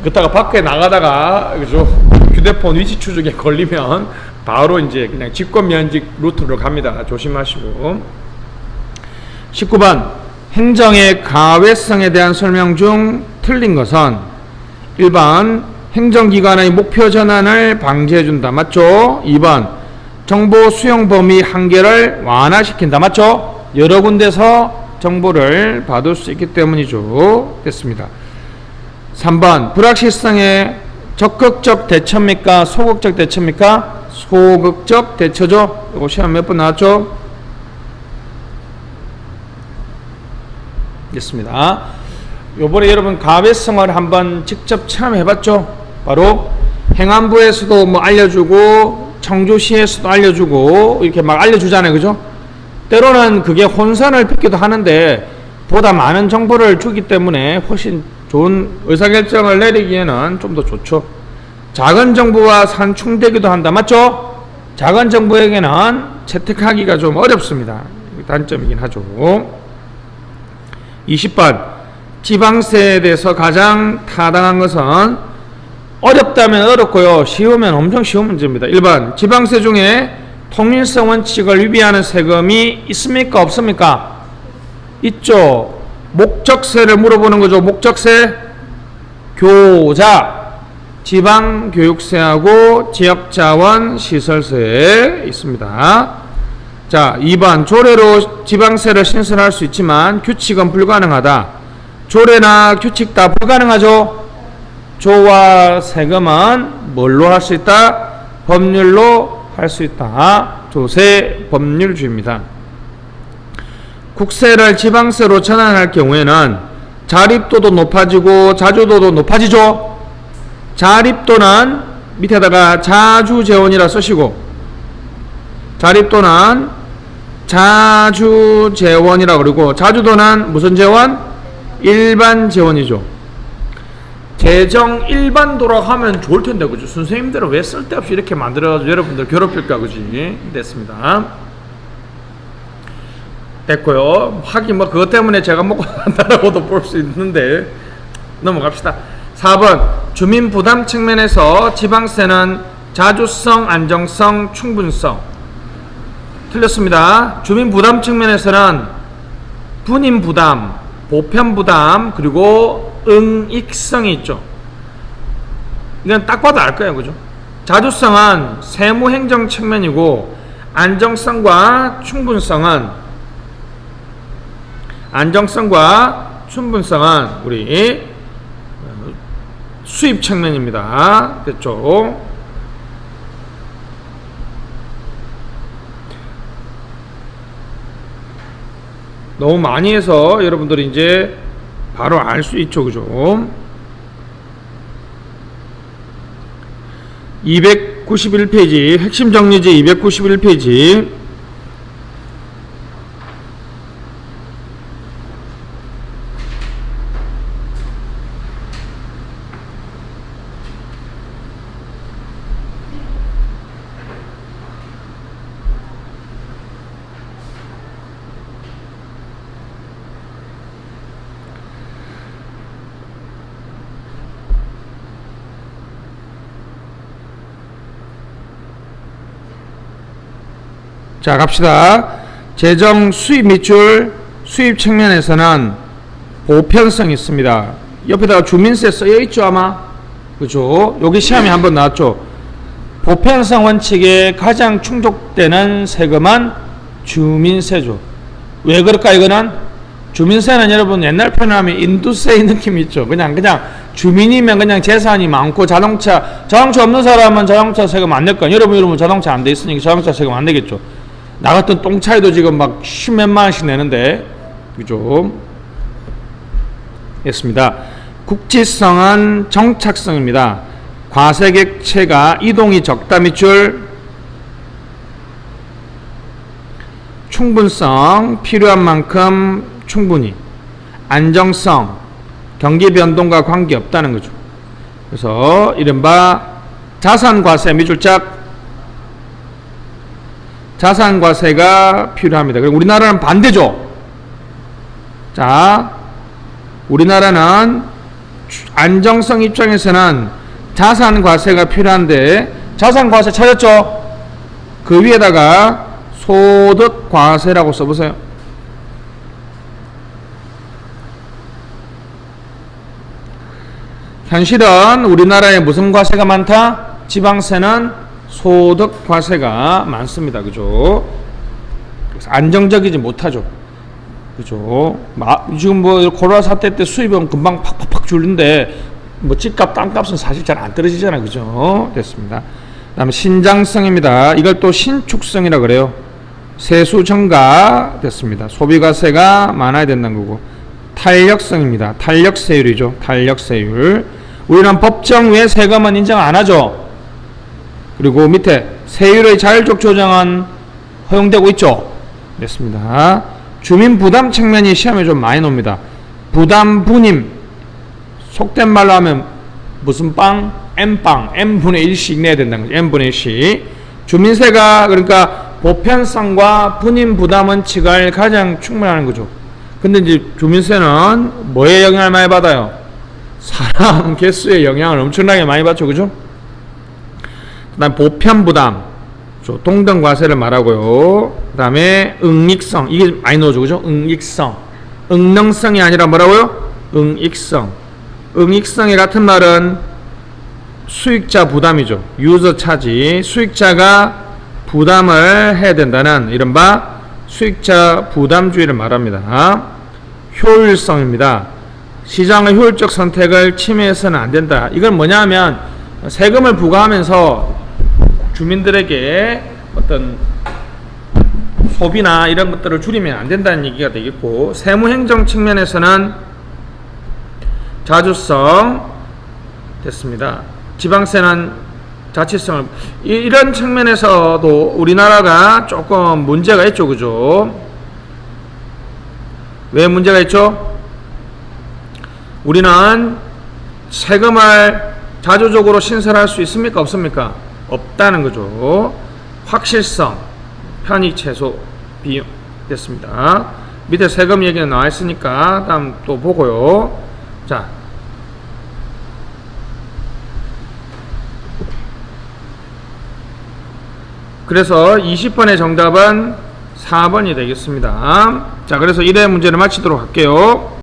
그러다가 밖에 나가다가 그죠? 휴대폰 위치 추적에 걸리면 바로 이제 그냥 직권면직 루트로 갑니다. 조심하시고. 19번 행정의 가외성에 대한 설명 중 틀린 것은 1번 행정기관의 목표 전환을 방지해준다. 맞죠? 2번 정보 수용 범위 한계를 완화시킨다. 맞죠? 여러 군데서 정보를 받을 수 있기 때문이죠. 됐습니다. 3번 불확실성의 적극적 대처입니까? 소극적 대처입니까? 소극적 대처죠. 이거 시험 몇 번 나왔죠? 됐습니다. 요번에 여러분 가외성을 한번 직접 체험해봤죠? 바로 행안부에서도 뭐 알려주고 청주시에서도 알려주고 이렇게 막 알려주잖아요. 그죠? 때로는 그게 혼선을 빚기도 하는데 보다 많은 정보를 주기 때문에 훨씬 좋은 의사결정을 내리기에는 좀 더 좋죠. 작은 정보와 산충되기도 한다. 맞죠? 작은 정보에게는 채택하기가 좀 어렵습니다. 단점이긴 하죠. 20번 지방세에 대해서 가장 타당한 것은 어렵다면 어렵고요. 쉬우면 엄청 쉬운 문제입니다. 1번 지방세 중에 통일성 원칙을 위배하는 세금이 있습니까? 없습니까? 있죠. 목적세를 물어보는 거죠. 목적세, 교자, 지방교육세하고 지역자원 시설세 있습니다. 자, 2번 조례로 지방세를 신설할 수 있지만 규칙은 불가능하다. 조례나 규칙 다 불가능하죠. 조와 세금은 뭘로 할 수 있다? 법률로 할 수 있다. 조세 법률주의입니다. 국세를 지방세로 전환할 경우에는 자립도도 높아지고 자주도도 높아지죠. 자립도는 밑에다가 자주재원이라 쓰시고 자립도는 자주재원이라 그러고 자주도는 무슨 재원? 일반재원이죠. 재정 일반도로 하면 좋을 텐데 그죠? 선생님들은 왜 쓸데없이 이렇게 만들어가지고 여러분들 괴롭힐까 그지? 됐습니다. 됐고요. 하긴 뭐 그것 때문에 제가 먹고 산다라고도 볼 수 있는데 넘어갑시다. 4번 주민 부담 측면에서 지방세는 자주성, 안정성, 충분성. 틀렸습니다. 주민 부담 측면에서는 분임 부담, 보편 부담, 그리고 응익성이 있죠. 이건 딱 봐도 알 거예요. 그죠? 자주성은 세무 행정 측면이고 안정성과 충분성은 우리 수입 측면입니다. 됐죠? 너무 많이 해서 여러분들이 이제 바로 알 수 있죠. 그죠? 291페이지 핵심 정리지 291페이지 자, 갑시다. 재정 수입 밑줄 수입 측면에서는 보편성이 있습니다. 옆에다가 주민세 써여 있죠, 아마. 그죠? 여기 시험에 한번 나왔죠. 보편성 원칙에 가장 충족되는 세금은 주민세죠. 왜 그럴까, 이거는? 주민세는 여러분 옛날 표현하면 인두세의 느낌이 있죠. 그냥 주민이면 그냥 재산이 많고 자동차 없는 사람은 자동차 세금 안 낼 거야. 여러분 자동차 안 돼 있으니까 자동차 세금 안 내겠죠. 나 같은 똥차이도 지금 막 십몇만 원씩 내는데, 그죠? 했습니다. 국지성은 정착성입니다. 과세객체가 이동이 적다 밑줄 충분성 필요한 만큼 충분히 안정성 경기 변동과 관계없다는 거죠. 그래서 이른바 자산과세 밑줄짝 자산과세가 필요합니다. 그리고 우리나라는 반대죠. 자, 우리나라는 안정성 입장에서는 자산과세가 필요한데 자산과세 찾았죠? 그 위에다가 소득과세라고 써보세요. 현실은 우리나라에 무슨 과세가 많다? 지방세는 소득과세가 많습니다. 그죠? 그래서 안정적이지 못하죠. 그죠? 지금 뭐 코로나 사태 때 수입은 금방 팍팍팍 줄는데 뭐 집값, 땅값은 사실 잘 안 떨어지잖아요. 그죠? 됐습니다. 그 다음에 신장성입니다. 이걸 또 신축성이라 그래요. 세수 증가 됐습니다. 소비과세가 많아야 된다는 거고. 탄력성입니다. 탄력세율이죠. 탄력세율. 우리는 법정 외 세금은 인정 안 하죠. 그리고 밑에 세율의 자율적 조정은 허용되고 있죠. 됐습니다. 주민 부담 측면이 시험에 좀 많이 나옵니다. 부담 분임. 속된 말로 하면 무슨 빵? M빵. M분의 1씩 내야 된다는 거죠. M분의 1씩. 주민세가 그러니까 보편성과 분임 부담 원칙을 가장 충분하는 거죠. 근데 이제 주민세는 뭐에 영향을 많이 받아요? 사람 개수에 영향을 엄청나게 많이 받죠. 그죠? 그 다음 보편 부담. 동등과세를 말하고요. 그 다음에 응익성. 이게 많이 넣어줘. 그죠? 응익성. 응능성이 아니라 뭐라고요? 응익성. 응익성의 같은 말은 수익자 부담이죠. 유저 차지. 수익자가 부담을 해야 된다는 이른바 수익자 부담주의를 말합니다. 효율성입니다. 시장의 효율적 선택을 침해해서는 안 된다. 이건 뭐냐 하면 세금을 부과하면서 주민들에게 어떤 소비나 이런 것들을 줄이면 안 된다는 얘기가 되겠고, 세무행정 측면에서는 자주성 됐습니다. 지방세는 자치성을 이런 측면에서도 우리나라가 조금 문제가 있죠. 그죠? 왜 문제가 있죠? 우리는 세금을 자주적으로 신설할 수 있습니까? 없습니까? 없다는 거죠. 확실성, 편익 최소, 비용 됐습니다. 밑에 세금 얘기는 나와 있으니까 다음 또 보고요. 자, 그래서 20번의 정답은 4번이 되겠습니다. 자, 그래서 1회 문제를 마치도록 할게요.